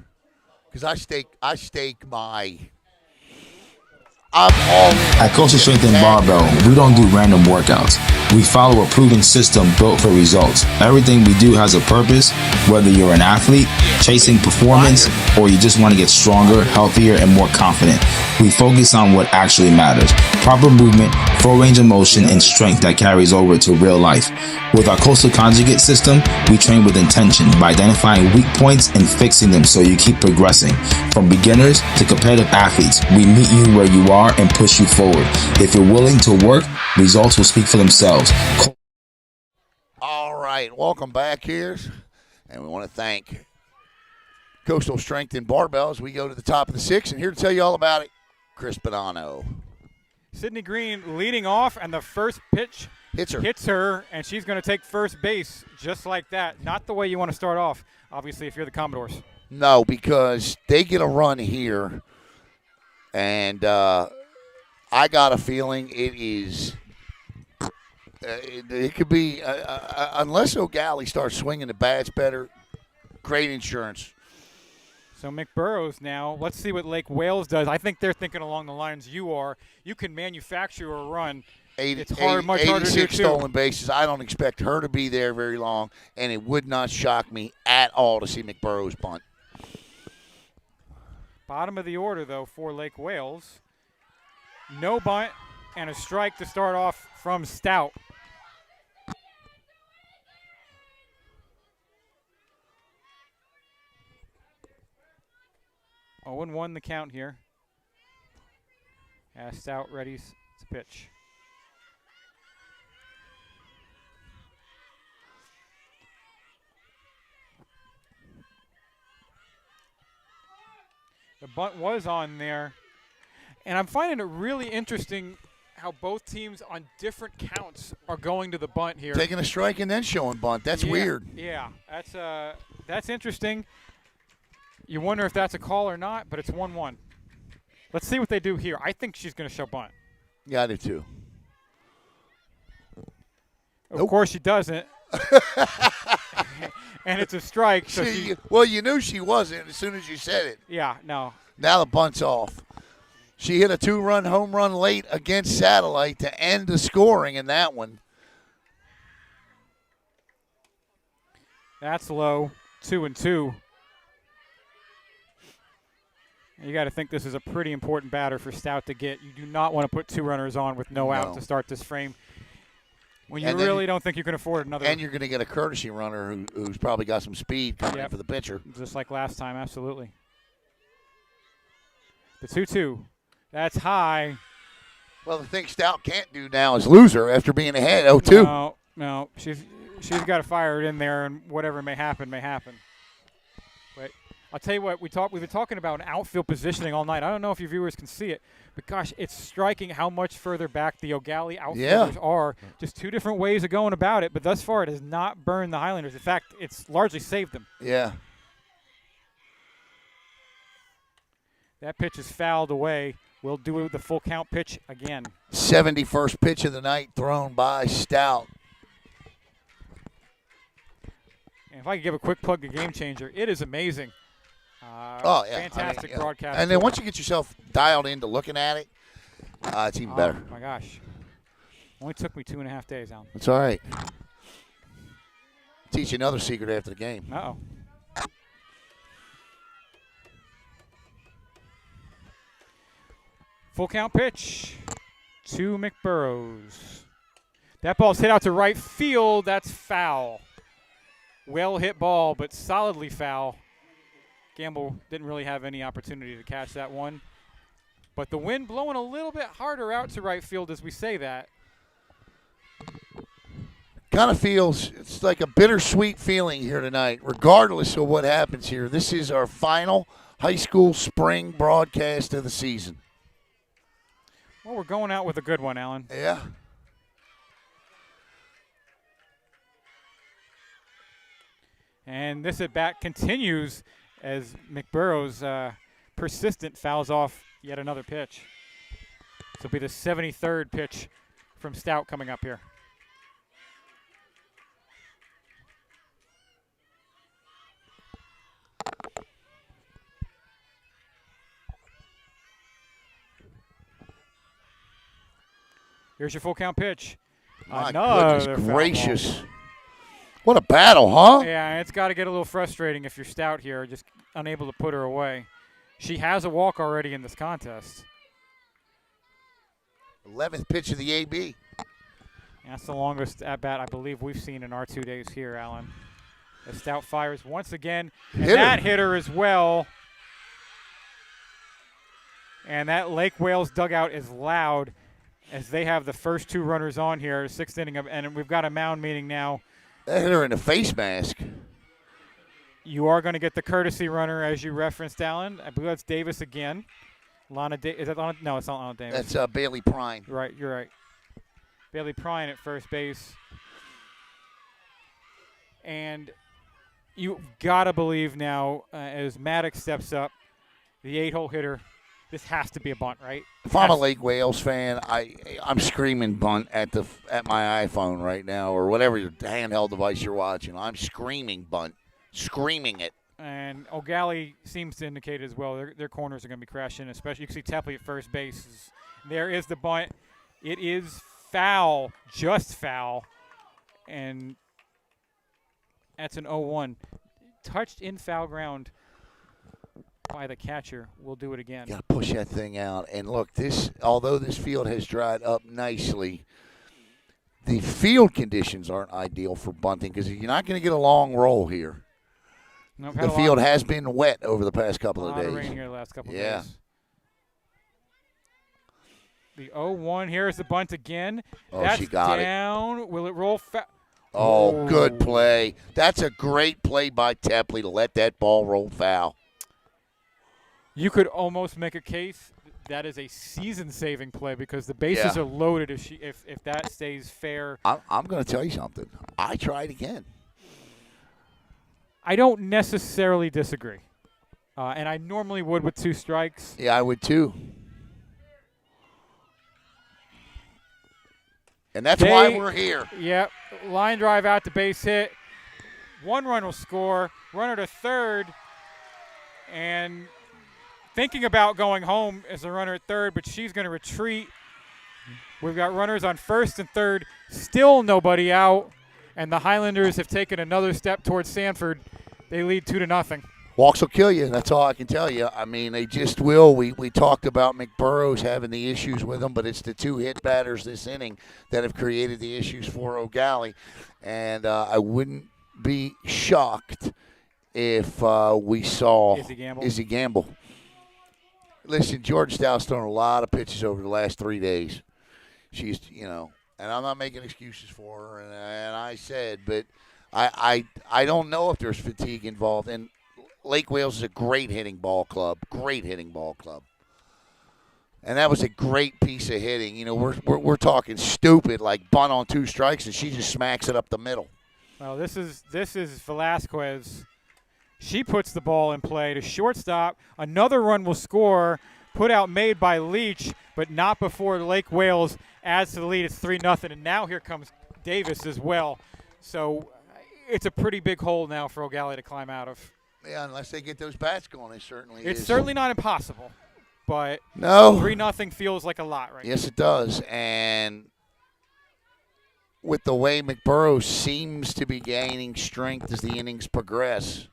Because I stake my. I'm all in. At Coastal Strength and Barbell, we don't do random workouts. We follow a proven system built for results. Everything we do has a purpose, whether you're an athlete, chasing performance, or you just want to get stronger, healthier, and more confident. We focus on what actually matters. Proper movement, full range of motion, and strength that carries over to real life. With our Coastal Conjugate system, we train with intention by identifying weak points and fixing them so you keep progressing. From beginners to competitive athletes, we meet you where you are and push you forward. If you're willing to work, results will speak for themselves. All right, welcome back here. And we want to thank Coastal Strength and Barbell as we go to the top of the 6th. And here to tell you all about it, Chris Bonanno. Sydney Green leading off, and the first pitch hits her, and she's going to take first base just like that. Not the way you want to start off, obviously, if you're the Commodores. No, because they get a run here, and I got a feeling it is it could be, unless Eau Gallie starts swinging the bats better, great insurance. So McBurrows now, let's see what Lake Wales does. I think they're thinking along the lines you are. You can manufacture a run. It's much harder to do. 86 stolen bases. I don't expect her to be there very long, and it would not shock me at all to see McBurrows bunt. Bottom of the order, though, for Lake Wales. No bunt and a strike to start off from Stout. 0-1 the count here. As Stout readies to pitch. The bunt was on there. And I'm finding it really interesting how both teams on different counts are going to the bunt here. Taking a strike and then showing bunt. That's weird. Yeah, that's interesting. You wonder if that's a call or not, but it's 1-1. Let's see what they do here. I think she's going to show bunt. Yeah, I do too. Of course she doesn't. And it's a strike. So well, you knew she wasn't as soon as you said it. Yeah, no. Now the bunt's off. She hit a 2-run home run late against Satellite to end the scoring in that one. That's low. 2-2. You got to think this is a pretty important batter for Stout to get. You do not want to put 2 runners on with no out to start this frame when you really don't think you can afford another. And you're going to get a courtesy runner who's probably got some speed coming in for the pitcher. Just like last time, absolutely. The 2-2. That's high. Well, the thing Stout can't do now is lose her after being ahead 0-2. No. She's got to fire it in there, and whatever may happen, may happen. But I'll tell you what, we've been talking about outfield positioning all night. I don't know if your viewers can see it, but gosh, it's striking how much further back the Eau Gallie outfielders are. Just 2 different ways of going about it, but thus far it has not burned the Highlanders. In fact, it's largely saved them. Yeah. That pitch is fouled away. We'll do the full count pitch again. 71st pitch of the night thrown by Stout. And if I could give a quick plug to Game Changer, it is amazing Oh, yeah. Fantastic broadcast. And then once you get yourself dialed into looking at it, it's even better. Oh, my gosh. Only took me 2.5 days, Alan. It's all right. Teach you another secret after the game. Uh-oh. Full count pitch to McBurrows. That ball's hit out to right field. That's foul. Well hit ball, but solidly foul. Gamble didn't really have any opportunity to catch that one. But the wind blowing a little bit harder out to right field as we say that. Kind of feels, it's like a bittersweet feeling here tonight, regardless of what happens here. This is our final high school spring broadcast of the season. Well, we're going out with a good one, Alan. Yeah. And this at-bat continues as McBurrows persistent fouls off yet another pitch. This will be the 73rd pitch from Stout coming up here. Here's your full count pitch. My Another goodness foul gracious. ball. What a battle, huh? Yeah, it's got to get a little frustrating if you're Stout here, just unable to put her away. She has a walk already in this contest. 11th pitch of the AB. That's the longest at-bat I believe we've seen in our 2 days here, Alan. As Stout fires once again. And that hitter as well. And that Lake Wales dugout is loud as they have the first two runners on here, 6th inning, and we've got a mound meeting now. That hitter in a face mask. You are going to get the courtesy runner, as you referenced, Alan. I believe that's Davis again. Is that Lana? No, it's not Lana Davis. That's Bailey Prine. Right, you're right. Bailey Prine at first base. And you got to believe now, as Maddox steps up, the 8-hole hitter, this has to be a bunt, right? If I'm a Lake Wales fan, I'm screaming bunt at my iPhone right now, or whatever your handheld device you're watching. I'm screaming bunt, screaming it. And Eau Gallie seems to indicate as well their corners are going to be crashing, especially you can see Tepley at first base. There is the bunt. It is foul, just foul, and that's an 0-1. Touched in foul ground by the catcher. We'll do it again. Got to push that thing out. And look, although this field has dried up nicely, the field conditions aren't ideal for bunting because you're not going to get a long roll here. Nope, the field has been wet over the past couple of days. A lot of rain here the last couple of days. The 0-1 here is the bunt again. Oh, That's she got down. it. Will it roll Oh, good play. That's a great play by Tepley to let that ball roll foul. You could almost make a case that is a season-saving play because the bases are loaded if that stays fair. I'm going to tell you something. I tried again. I don't necessarily disagree. And I normally would with 2 strikes. Yeah, I would too. And that's why we're here. Yep. Line drive out to base hit. 1 run will score. Runner to third. And thinking about going home as a runner at third, but she's going to retreat. We've got runners on first and third. Still nobody out. And the Highlanders have taken another step towards Sanford. They lead 2-0. Walks will kill you. That's all I can tell you. I mean, they just will. We talked about McBurrows having the issues with them, but it's the 2 hit batters this inning that have created the issues for Eau Gallie. And I wouldn't be shocked if we saw Izzy Gamble. Listen, George Stout's thrown a lot of pitches over the last 3 days. She's, and I'm not making excuses for her, and I said, but I don't know if there's fatigue involved. And Lake Wales is a great hitting ball club, and that was a great piece of hitting. We're talking stupid like bunt on 2 strikes, and she just smacks it up the middle. Well, this is Velasquez. She puts the ball in play to shortstop. Another run will score. Put out made by Leach, but not before Lake Wales adds to the lead. It's 3-0, and now here comes Davis as well. So it's a pretty big hole now for Eau Gallie to climb out of. Yeah, unless they get those bats going, it certainly It's is. certainly not impossible, but No. 3-0 feels like a lot right Yes, it does. And with the way McBurrow seems to be gaining strength as the innings progress,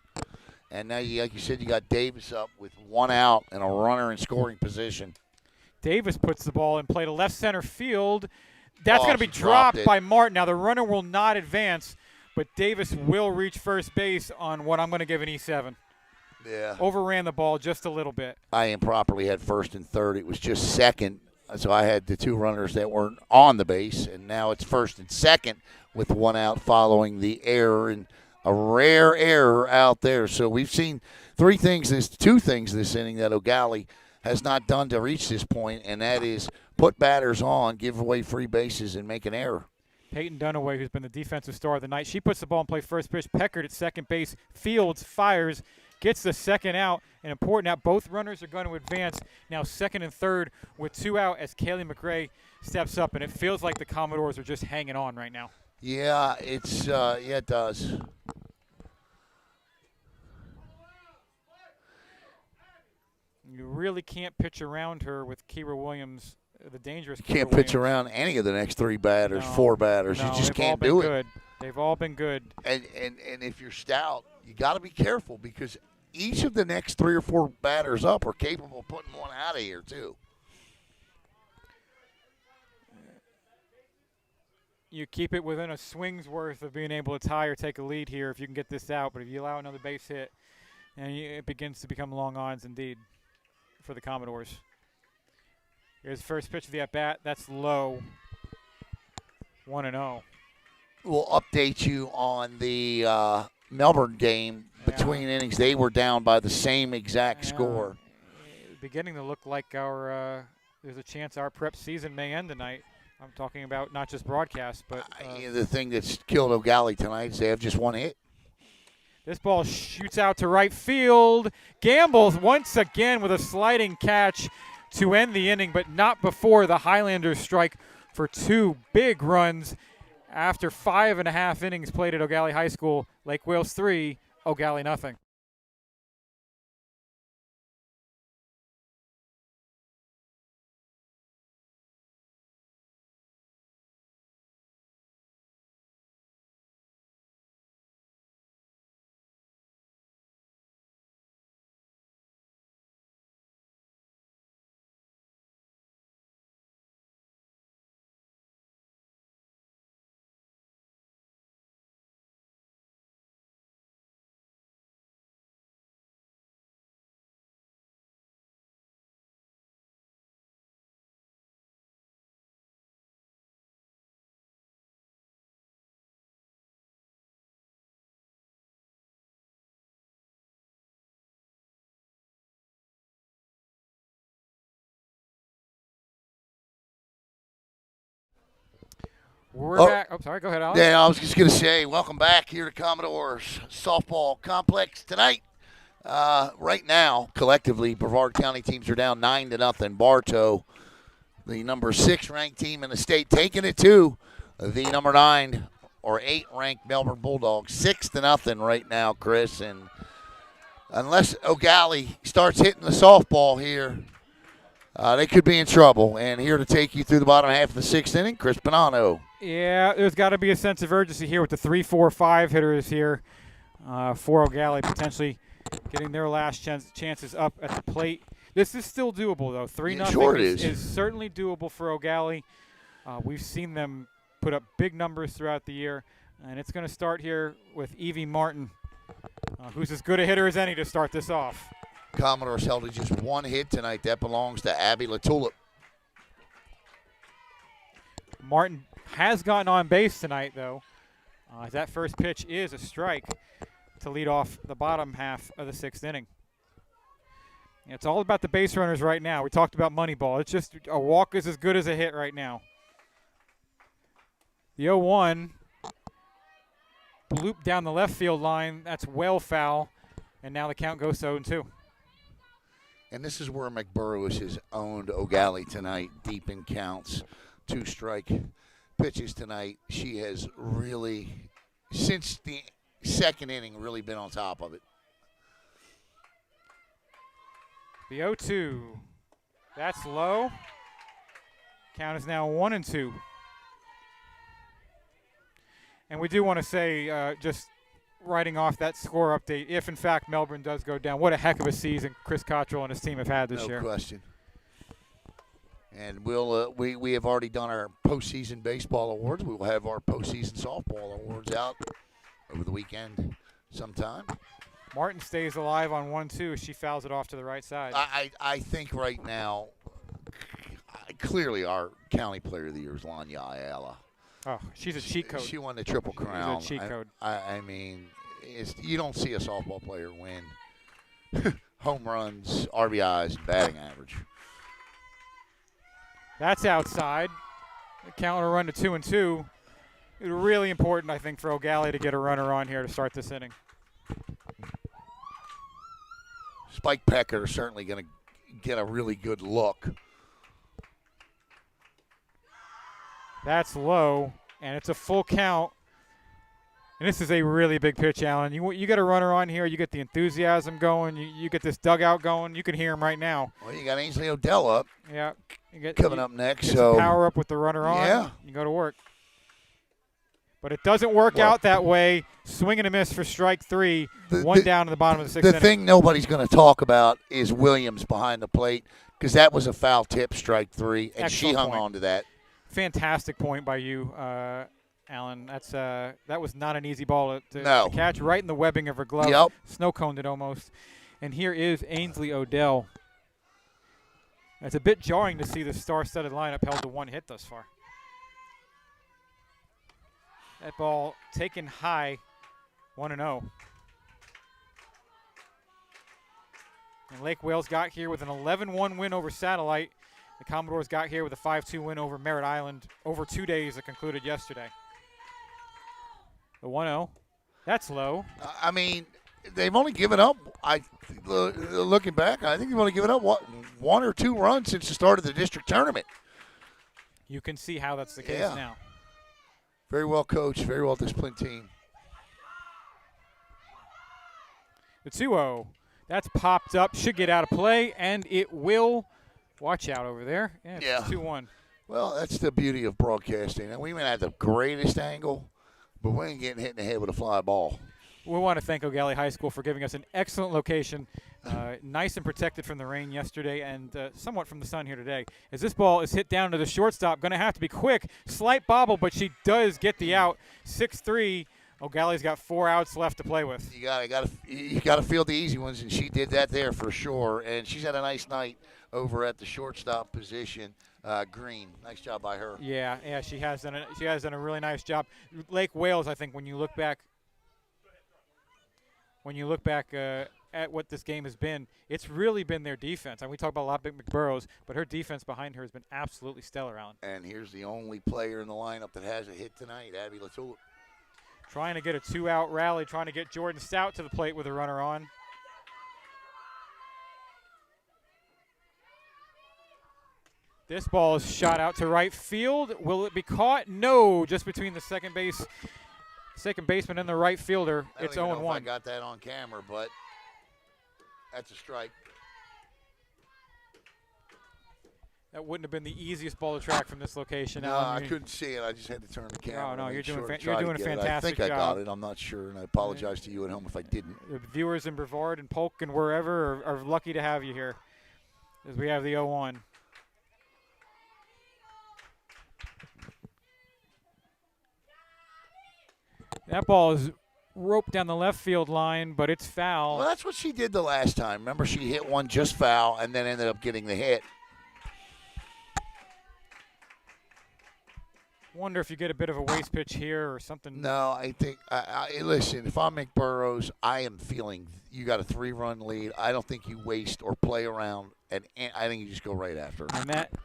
and now, like you said, you got Davis up with 1 out and a runner in scoring position. Davis puts the ball in play to left center field. That's Oh, going to be she dropped it. by Martin. Now, the runner will not advance, but Davis will reach first base on what I'm going to give an E7. Yeah. Overran the ball just a little bit. I improperly had first and third. It was just second. So I had the 2 runners that weren't on the base, and now it's first and second with 1 out following the error, and a rare error out there. So we've seen 2 things this inning that Eau Gallie has not done to reach this point, and that is put batters on, give away free bases, and make an error. Peyton Dunaway, who's been the defensive star of the night, she puts the ball in play first pitch. Peckard at second base. Fields fires, gets the second out, an important out. Both runners are going to advance. Now second and third with 2 out as Kaylee McRae steps up, and it feels like the Commodores are just hanging on right now. Yeah, it does. You really can't pitch around her with Kira Williams, the dangerous Kira Can't pitch Williams. around any of the next 3 batters, No, 4 batters. No, You just they've all can't been do it. good. They've all been good. And if you're stout, you got to be careful because each of the next 3 or 4 batters up are capable of putting one out of here too. You keep it within a swing's worth of being able to tie or take a lead here if you can get this out. But if you allow another base hit, and it begins to become long odds indeed for the Commodores. Here's the first pitch of the at-bat. That's low. 1-0. We'll update you on the Melbourne game between innings. They were down by the same exact score. Beginning to look like there's a chance our prep season may end tonight. I'm talking about not just broadcast, but The thing that's killed Eau Gallie tonight is they have just 1 hit. this ball shoots out to right field. Gambles once again with a sliding catch to end the inning, but not before the Highlanders strike for 2 big runs after 5.5 innings played at Eau Gallie High School. Lake Wales 3, Eau Gallie nothing. We're back. Oh, sorry. Go ahead, Alex. Yeah, I was just going to say, welcome back here to Commodores Softball Complex tonight. Right now, collectively, Brevard County teams are down 9-0. Bartow, the number 6 ranked team in the state, taking it to the number 9 or 8 ranked Melbourne Bulldogs. 6-0 right now, Chris. And unless Eau Gallie starts hitting the softball here, they could be in trouble. And here to take you through the bottom half of the 6th inning, Chris Bonanno. Yeah, there's got to be a sense of urgency here with the 3, 4, 5 hitters here for Eau Gallie potentially getting their last chances up at the plate. This is still doable, though. 3-0 sure is certainly doable for Eau Gallie. We've seen them put up big numbers throughout the year, and it's going to start here with Evie Martin, who's as good a hitter as any to start this off. Commodores held to just 1 hit tonight. That belongs to Abby LaTulip. Martin has gotten on base tonight, though. That first pitch is a strike to lead off the bottom half of the 6th inning. It's all about the base runners right now. We talked about Moneyball. It's just a walk is as good as a hit right now. The 0-1 bloop down the left field line. That's well foul, and now the count goes to 0-2. And this is where McBurrows has owned Eau Gallie tonight, deep in counts. 2 strike pitches tonight. She has really, since the 2nd inning, really been on top of it. The 0-2. That's low. Count is now 1-2. And we do want to say, just writing off that score update, if in fact Melbourne does go down, what a heck of a season Chris Cottrell and his team have had this year. No question. And we have already done our postseason baseball awards. We will have our postseason softball awards out over the weekend sometime. Martin stays alive on 1-2 as she fouls it off to the right side. I think right now, clearly our county player of the year is Lanya Ayala. Oh, she's a cheat code. She won the Triple Crown. She's a cheat code. I mean, you don't see a softball player win home runs, RBIs, and batting average. That's outside. The count will run to 2-2. It's really important, I think, for Eau Gallie to get a runner on here to start this inning. Spike Pecker is certainly going to get a really good look. That's low, and it's a full count. And this is a really big pitch, Alan. You get a runner on here. You get the enthusiasm going. You get this dugout going. You can hear him right now. Well, you got Ainsley Odell up. Yeah. Coming up next. Get So some power up with the runner on. Yeah. You go to work. But it doesn't work out that way. Swing and a miss for strike three. One down to the bottom of the sixth inning. The thing nobody's going to talk about is Williams behind the plate because that was a foul tip, strike three, and she hung on to that. Fantastic point by you, Alan. That was not an easy ball to catch right in the webbing of her glove. Yep. Snow coned it almost. And here is Ainsley Odell. It's a bit jarring to see the star-studded lineup held to one hit thus far. That ball taken high, 1-0. And Lake Wales got here with an 11-1 win over Satellite. The Commodores got here with a 5-2 win over Merritt Island over 2 days that concluded yesterday. The 1-0. That's low. I mean, they've only given up, looking back, I think they've only given up, one or two runs since the start of the district tournament. You can see how that's the case now. Very well coached, very well disciplined team. The 2-0. That's popped up. Should get out of play, and it will. Watch out over there. Yeah, it's 2-1. Well, that's the beauty of broadcasting. And we may have the greatest angle, but we ain't getting hit in the head with a fly ball. We want to thank Eau Gallie High School for giving us an excellent location, nice and protected from the rain yesterday and somewhat from the sun here today. As this ball is hit down to the shortstop, going to have to be quick. Slight bobble, but she does get the out. 6-3. Eau Gallie's got 4 outs left to play with. You got to field the easy ones, and she did that there for sure. And she's had a nice night over at the shortstop position. Green, nice job by her. Yeah, she has done a really nice job. Lake Wales, I think, when you look back at what this game has been, it's really been their defense. And we talk about a lot of McBurrows, but her defense behind her has been absolutely stellar, Alan. And here's the only player in the lineup that has a hit tonight, Abby Latour. Trying to get a 2-out rally, trying to get Jordan Stout to the plate with a runner on. This ball is shot out to right field. Will it be caught? No, just between the second baseman and the right fielder. It's 0-1. I don't know if I got that on camera, but that's a strike. That wouldn't have been the easiest ball to track from this location. No, Alan. I couldn't see it. I just had to turn the camera. No, you're doing a it. fantastic I think job. I got it. I'm not sure, and I apologize to you at home if I didn't. The viewers in Brevard and Polk and wherever are lucky to have you here as we have the 0-1. That ball is roped down the left field line, but it's foul. Well, that's what she did the last time. Remember, she hit one just foul and then ended up getting the hit. Wonder if you get a bit of a waste pitch here or something. No, I think listen, if I'm McBurrows, I am feeling you got a 3-run lead. I don't think you waste or play around, and I think you just go right after.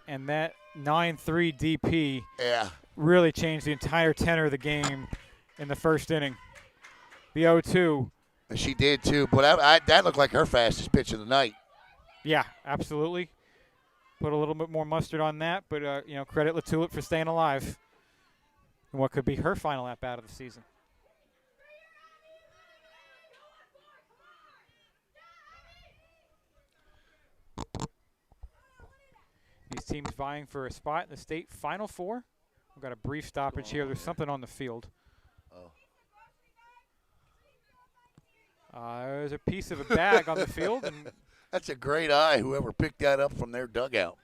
And that 9-3 DP really changed the entire tenor of the game in the first inning. The 0-2. She did too, but that looked like her fastest pitch of the night. Yeah, absolutely. Put a little bit more mustard on that, but credit Latulip for staying alive in what could be her final at-bat of the season. teams vying for a spot in the state Final Four. We've got a brief stoppage here. There's something on the field. There's a piece of a bag on the field, and That's a great eye, whoever picked that up from their dugout.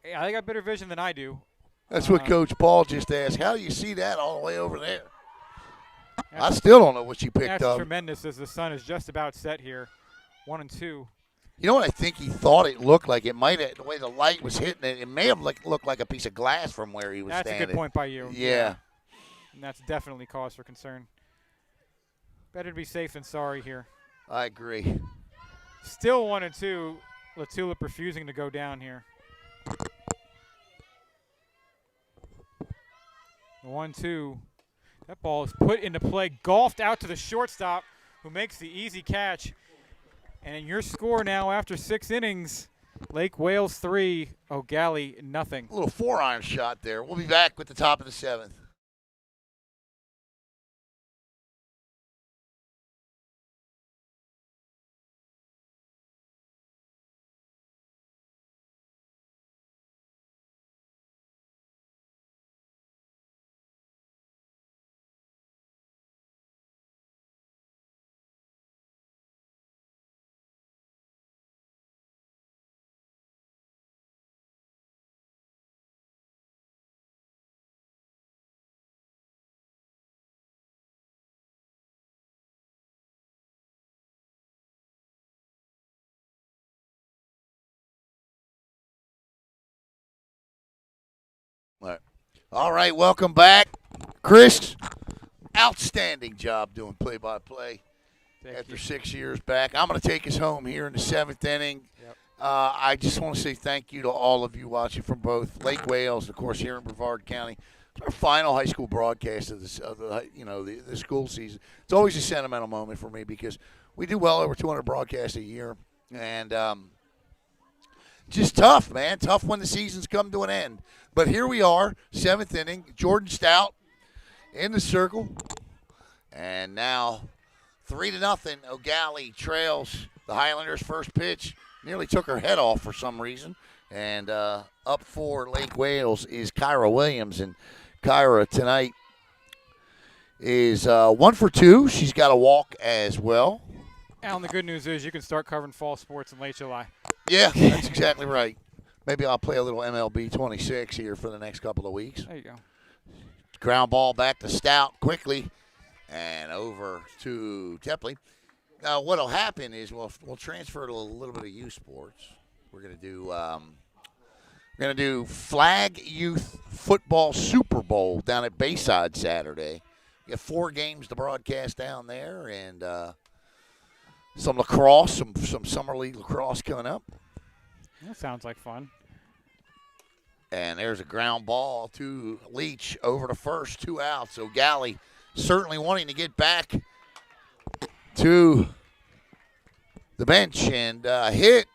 yeah, they got better vision than I do. That's what Coach Paul just asked. How do you see that all the way over there? I still don't know what she picked That's up. tremendous as the sun is just about set here. 1 and 2. You know what I think he thought it looked like? It might have, the way the light was hitting it, it may have looked like a piece of glass from where he was That's standing. a good point by you. Yeah. And that's definitely cause for concern. Better to be safe than sorry here. I agree. Still 1 and 2. Latulip refusing to go down here. 1-2. That ball is put into play, golfed out to the shortstop, who makes the easy catch. And your score now after 6 innings, Lake Wales 3, Eau Gallie nothing. A little 4-iron shot there. We'll be back with the top of the 7th. All right, welcome back. Chris, outstanding job doing play-by-play after 6 years back. I'm going to take us home here in the 7th inning. Yep. I just want to say thank you to all of you watching from both Lake Wales, of course, here in Brevard County. It's our final high school broadcast of the school season. It's always a sentimental moment for me because we do well over 200 broadcasts a year. And just tough, man. Tough when the seasons come to an end. But here we are, 7th inning. Jordan Stout in the circle. And now 3-0. Eau Gallie trails the Highlanders' first pitch. Nearly took her head off for some reason. And up for Lake Wales is Kyra Williams. And Kyra tonight is 1 for 2. She's got a walk as well. Alan, the good news is you can start covering fall sports in late July. Yeah, that's exactly right. Maybe I'll play a little MLB 26 here for the next couple of weeks. There you go. Ground ball back to Stout quickly and over to Tepley. Now, what will happen is we'll transfer to a little bit of youth sports. We're going to do Flag Youth Football Super Bowl down at Bayside Saturday. We got 4 games to broadcast down there and some lacrosse, some summer league lacrosse coming up. That sounds like fun. And there's a ground ball to Leach over to first, 2 outs. So Gallie certainly wanting to get back to the bench and hit.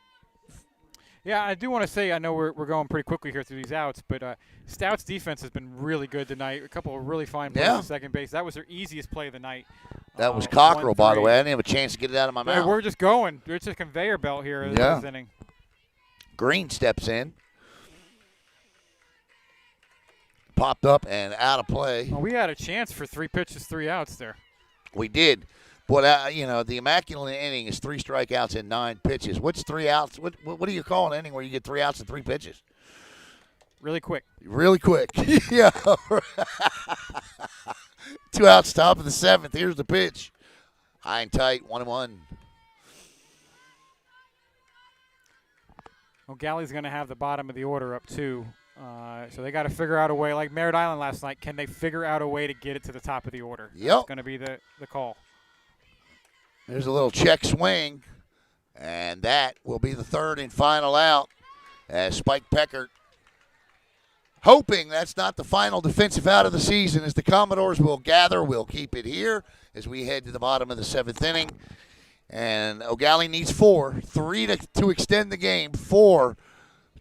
Yeah, I do want to say I know we're going pretty quickly here through these outs, but Stout's defense has been really good tonight. A couple of really fine plays at second base. That was their easiest play of the night. That was Cockrell, by the way. I didn't have a chance to get it out of my mouth. We're just going. It's a conveyor belt here in this inning. Green steps in. Popped up and out of play. Well, we had a chance for 3 pitches, 3 outs there. We did. But, the immaculate inning is 3 strikeouts and 9 pitches. What's 3 outs? What do you call an inning where you get 3 outs and 3 pitches? Really quick. Really quick. Yeah. 2 outs, top of the 7th. Here's the pitch. High and tight, 1-1. Well, Gallie's going to have the bottom of the order up, too. So they got to figure out a way, like Merritt Island last night, can they figure out a way to get it to the top of the order? Yep. That's going to be the call. There's a little check swing, and that will be the 3rd and final out as Spike Peckert, hoping that's not the final defensive out of the season, as the Commodores will gather. We'll keep it here as we head to the bottom of the 7th inning. And Eau Gallie needs 4, 3 to extend the game, 4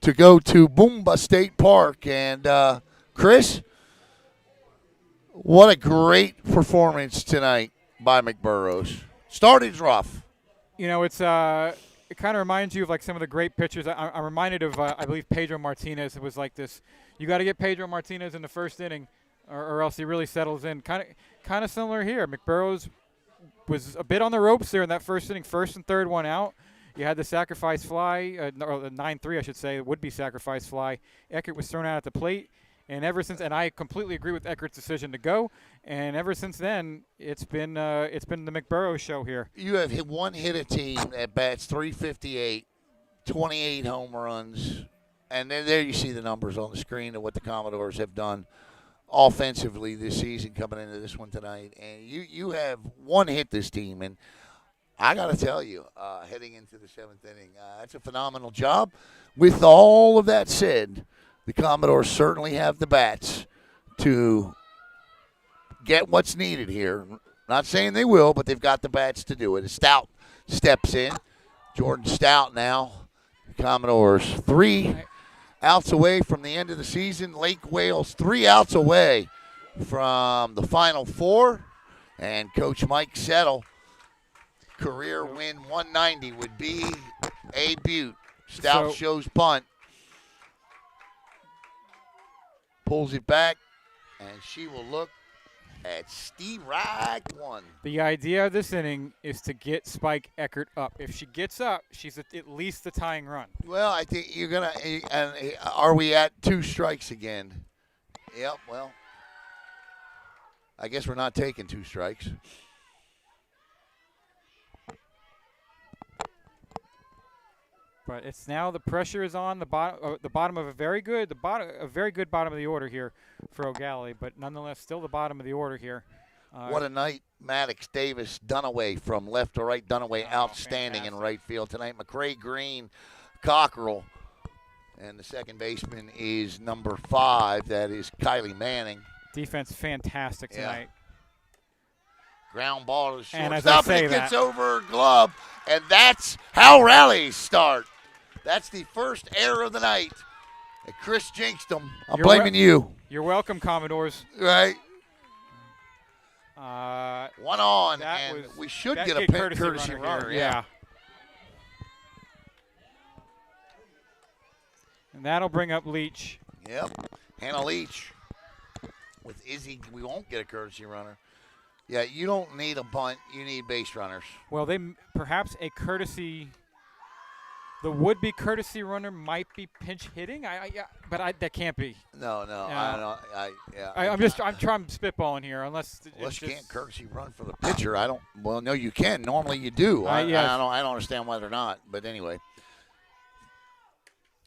to go to Boomba State Park. And, Chris, what a great performance tonight by McBurrows. Started rough. You know, it's it kind of reminds you of like some of the great pitchers. I'm reminded of I believe Pedro Martinez. It was like this. You got to get Pedro Martinez in the first inning, or else he really settles in. Kind of similar here. McBurrows was a bit on the ropes there in that first inning, first and third one out. You had the sacrifice fly, or the 9-3, I should say, would-be sacrifice fly. Eckert was thrown out at the plate, and ever since, and I completely agree with Eckert's decision to go. And ever since then, it's been the McBurrows show here. You have hit one hit a team that bats 358, 28 home runs, and then there you see the numbers on the screen of what the Commodores have done offensively this season coming into this one tonight. And you have one hit this team, and I got to tell you, heading into the seventh inning, that's a phenomenal job. With all of that said, the Commodores certainly have the bats to get what's needed here. Not saying they will, but they've got the bats to do it. Stout steps in. Jordan Stout now. The Commodores 3 outs away from the end of the season. Lake Wales 3 outs away from the Final Four. And Coach Mike Settle, career win 190 would be a beaut. Stout shows bunt. Pulls it back, and she will look at Steve Reich 1. The idea of this inning is to get Spike Eckert up. If she gets up, she's at least the tying run. Well, I think you're going to – are we at 2 strikes again? Yep, well, I guess we're not taking 2 strikes. But it's now the pressure is on the bottom of a very good bottom of the order here for Eau Gallie, but nonetheless still the bottom of the order here. What a night. Maddox, Davis, Dunaway from left to right. Dunaway outstanding fantastic in right field tonight. McCray, Green, Cockrell. And the second baseman is number 5. That is Kylie Manning. Defense fantastic tonight. Ground ball to And shortstop, and it gets over her glove. And that's how rallies start. That's the first error of the night. And Chris jinxed them. I'm blaming you. You're welcome, Commodores. Right. One on, that and was, we should that get a courtesy runner. Yeah. And that'll bring up Leach. Yep. Hannah Leach with Izzy. We won't get a courtesy runner. Yeah, you don't need a bunt. You need base runners. Well, perhaps a courtesy. The would-be courtesy runner might be pinch hitting. That can't be. No. I'm trying spitballing here, unless you can't courtesy run for the pitcher. Well, no, you can. Normally you do. I don't understand why they're not. But anyway,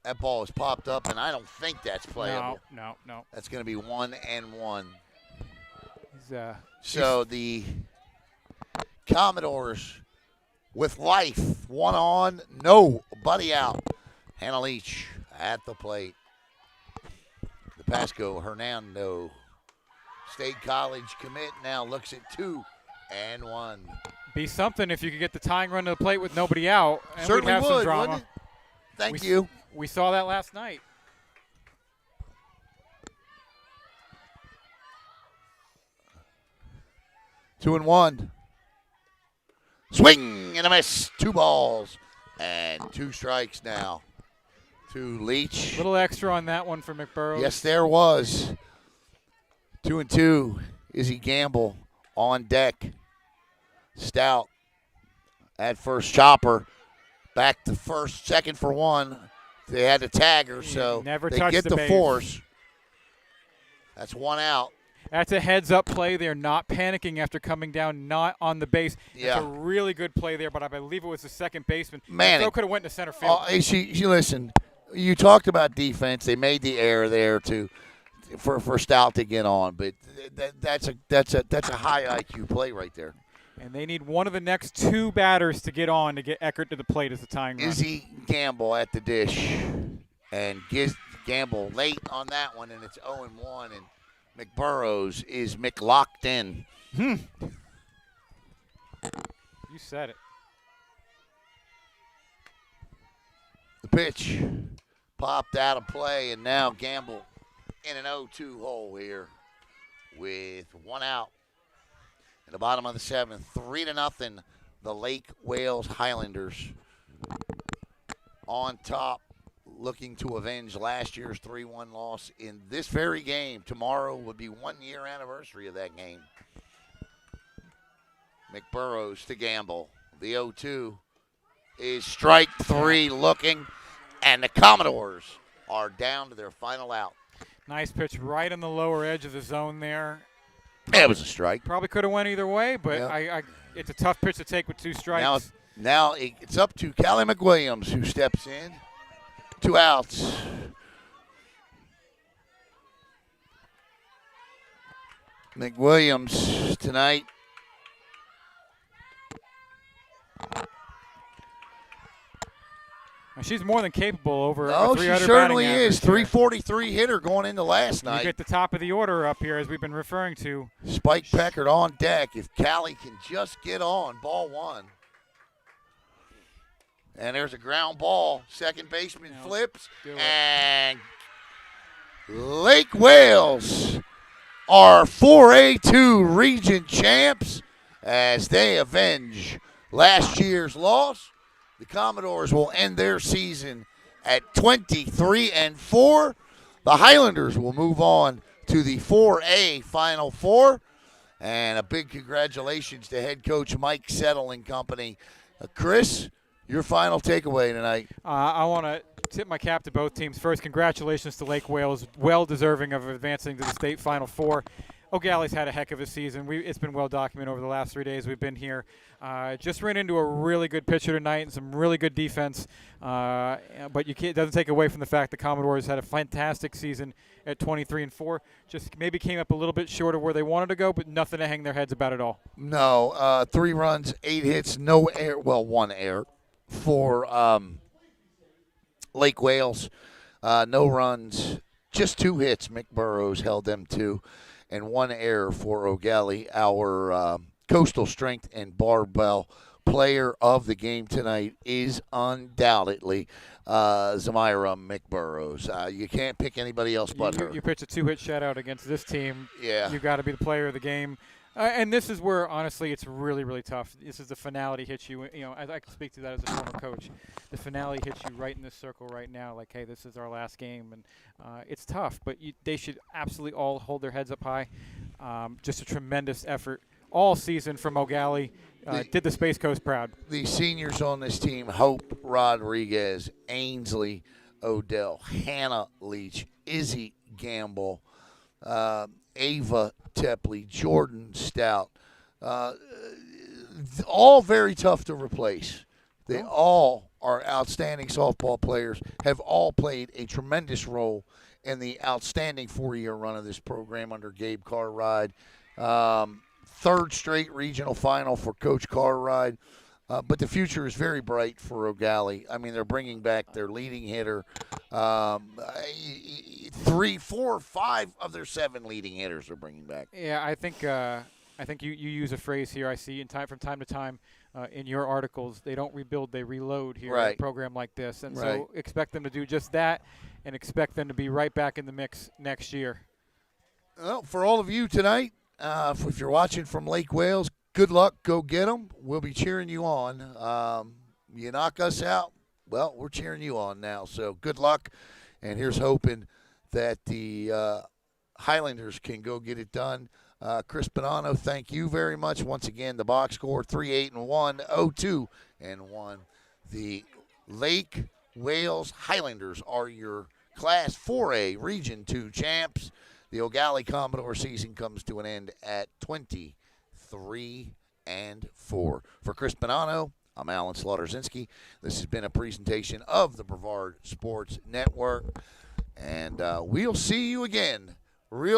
that ball has popped up, and I don't think that's playable. No. That's going to be 1-1. So the Commodores with life, 1 on, nobody out. Hannah Leach at the plate. The Pasco Hernando State College commit now looks at 2-1. Be something if you could get the tying run to the plate with nobody out. And certainly we'd have some drama. Wouldn't it? Thank you. We saw that last night. Two and 1. Swing and a miss. 2 balls and 2 strikes now to Leach. A little extra on that one for McBurrows. Yes, there was. 2-2. Izzy Gamble on deck. Stout at first. Chopper back to first. Second for 1. They had to tag her, so never they touched get the base. force. That's 1 out. That's a heads-up play. They're not panicking after coming down, not on the base. Yeah. It's a really good play there, but I believe it was the second baseman. Man, throw could have went to center field. Listen, you talked about defense. They made the error there for Stout to get on, but that's a high IQ play right there. And they need one of the next 2 batters to get on to get Eckert to the plate as the tying run. Izzy Gamble at the dish, and Gamble late on that one, and it's 0-1, and McBurrows is McLocked in. You said it. The pitch popped out of play, and now Gamble in an 0-2 hole here with 1 out. In the bottom of the 7th, 3-0, the Lake Wales Highlanders on top, looking to avenge last year's 3-1 loss in this very game. Tomorrow would be 1-year anniversary of that game. McBurrows to Gamble. The 0-2 is strike 3 looking, and the Commodores are down to their final out. Nice pitch right on the lower edge of the zone there. It was a strike. Probably could have went either way, but Yep. it's a tough pitch to take with 2 strikes. Now it's up to Callie McWilliams, who steps in. 2 outs. McWilliams tonight. She's more than capable over Oh, a she 300 certainly batting is. average here. 343 hitter going into last You night. get the top of the order up here, as we've been referring to. Spike Peckard on deck. If Callie can just get on, ball 1. And there's a ground ball. Second baseman flips. do it. And Lake Wales are 4A-2 region champs as they avenge last year's loss. The Commodores will end their season at 23-4. The Highlanders will move on to the 4A Final Four. And a big congratulations to head coach Mike Settle and company. Chris, your final takeaway tonight. I want to tip my cap to both teams. First, congratulations to Lake Wales, well deserving of advancing to the state Final Four. Eau Gallie's had a heck of a season. It's been well documented over the last 3 days we've been here. Just ran into a really good pitcher tonight and some really good defense. But it doesn't take away from the fact the Commodores had a fantastic season at 23-4. Just maybe came up a little bit short of where they wanted to go, but nothing to hang their heads about at all. No, 3 runs, 8 hits, no error. Well, 1 error for Lake Wales. No runs, just 2 hits. McBurrows held them 2. And 1 error for Eau Gallie. Our coastal strength and barbell player of the game tonight is undoubtedly Zamira McBurrows. You can't pick anybody else but her. You pitch a 2-hit shutout against this team. Yeah. You've got to be the player of the game. And this is where, honestly, it's really, really tough. This is the finality hits you. You know, I can speak to that as a former coach. The finale hits you right in this circle right now. Like, hey, this is our last game, and it's tough. But they should absolutely all hold their heads up high. Just a tremendous effort all season from Eau Gallie. Did the Space Coast proud. The seniors on this team: Hope Rodriguez, Ainsley Odell, Hannah Leach, Izzy Gamble, Ava Tepley, Jordan Stout, all very tough to replace. They all are outstanding softball players, have all played a tremendous role in the outstanding 4-year run of this program under Gabe Carride. 3rd straight regional final for Coach Carride. But the future is very bright for Eau Gallie. I mean, they're bringing back their leading hitter. 3, 4, 5 of their 7 leading hitters are bringing back. Yeah, I think you use a phrase here I see from time to time in your articles. They don't rebuild, they reload here in a program like this. And so expect them to do just that and expect them to be right back in the mix next year. Well, for all of you tonight, if you're watching from Lake Wales, good luck. Go get them. We'll be cheering you on. You knock us out, well, we're cheering you on now. So good luck. And here's hoping that the Highlanders can go get it done. Chris Bonanno, thank you very much. Once again, the box score 3-8-1, 0-2-1. The Lake Wales Highlanders are your Class 4A Region 2 champs. The Eau Gallie Commodore season comes to an end at 23-4. For Chris Bonanno, I'm Alan Slaughter-Zinski. This has been a presentation of the Brevard Sports Network. And we'll see you again real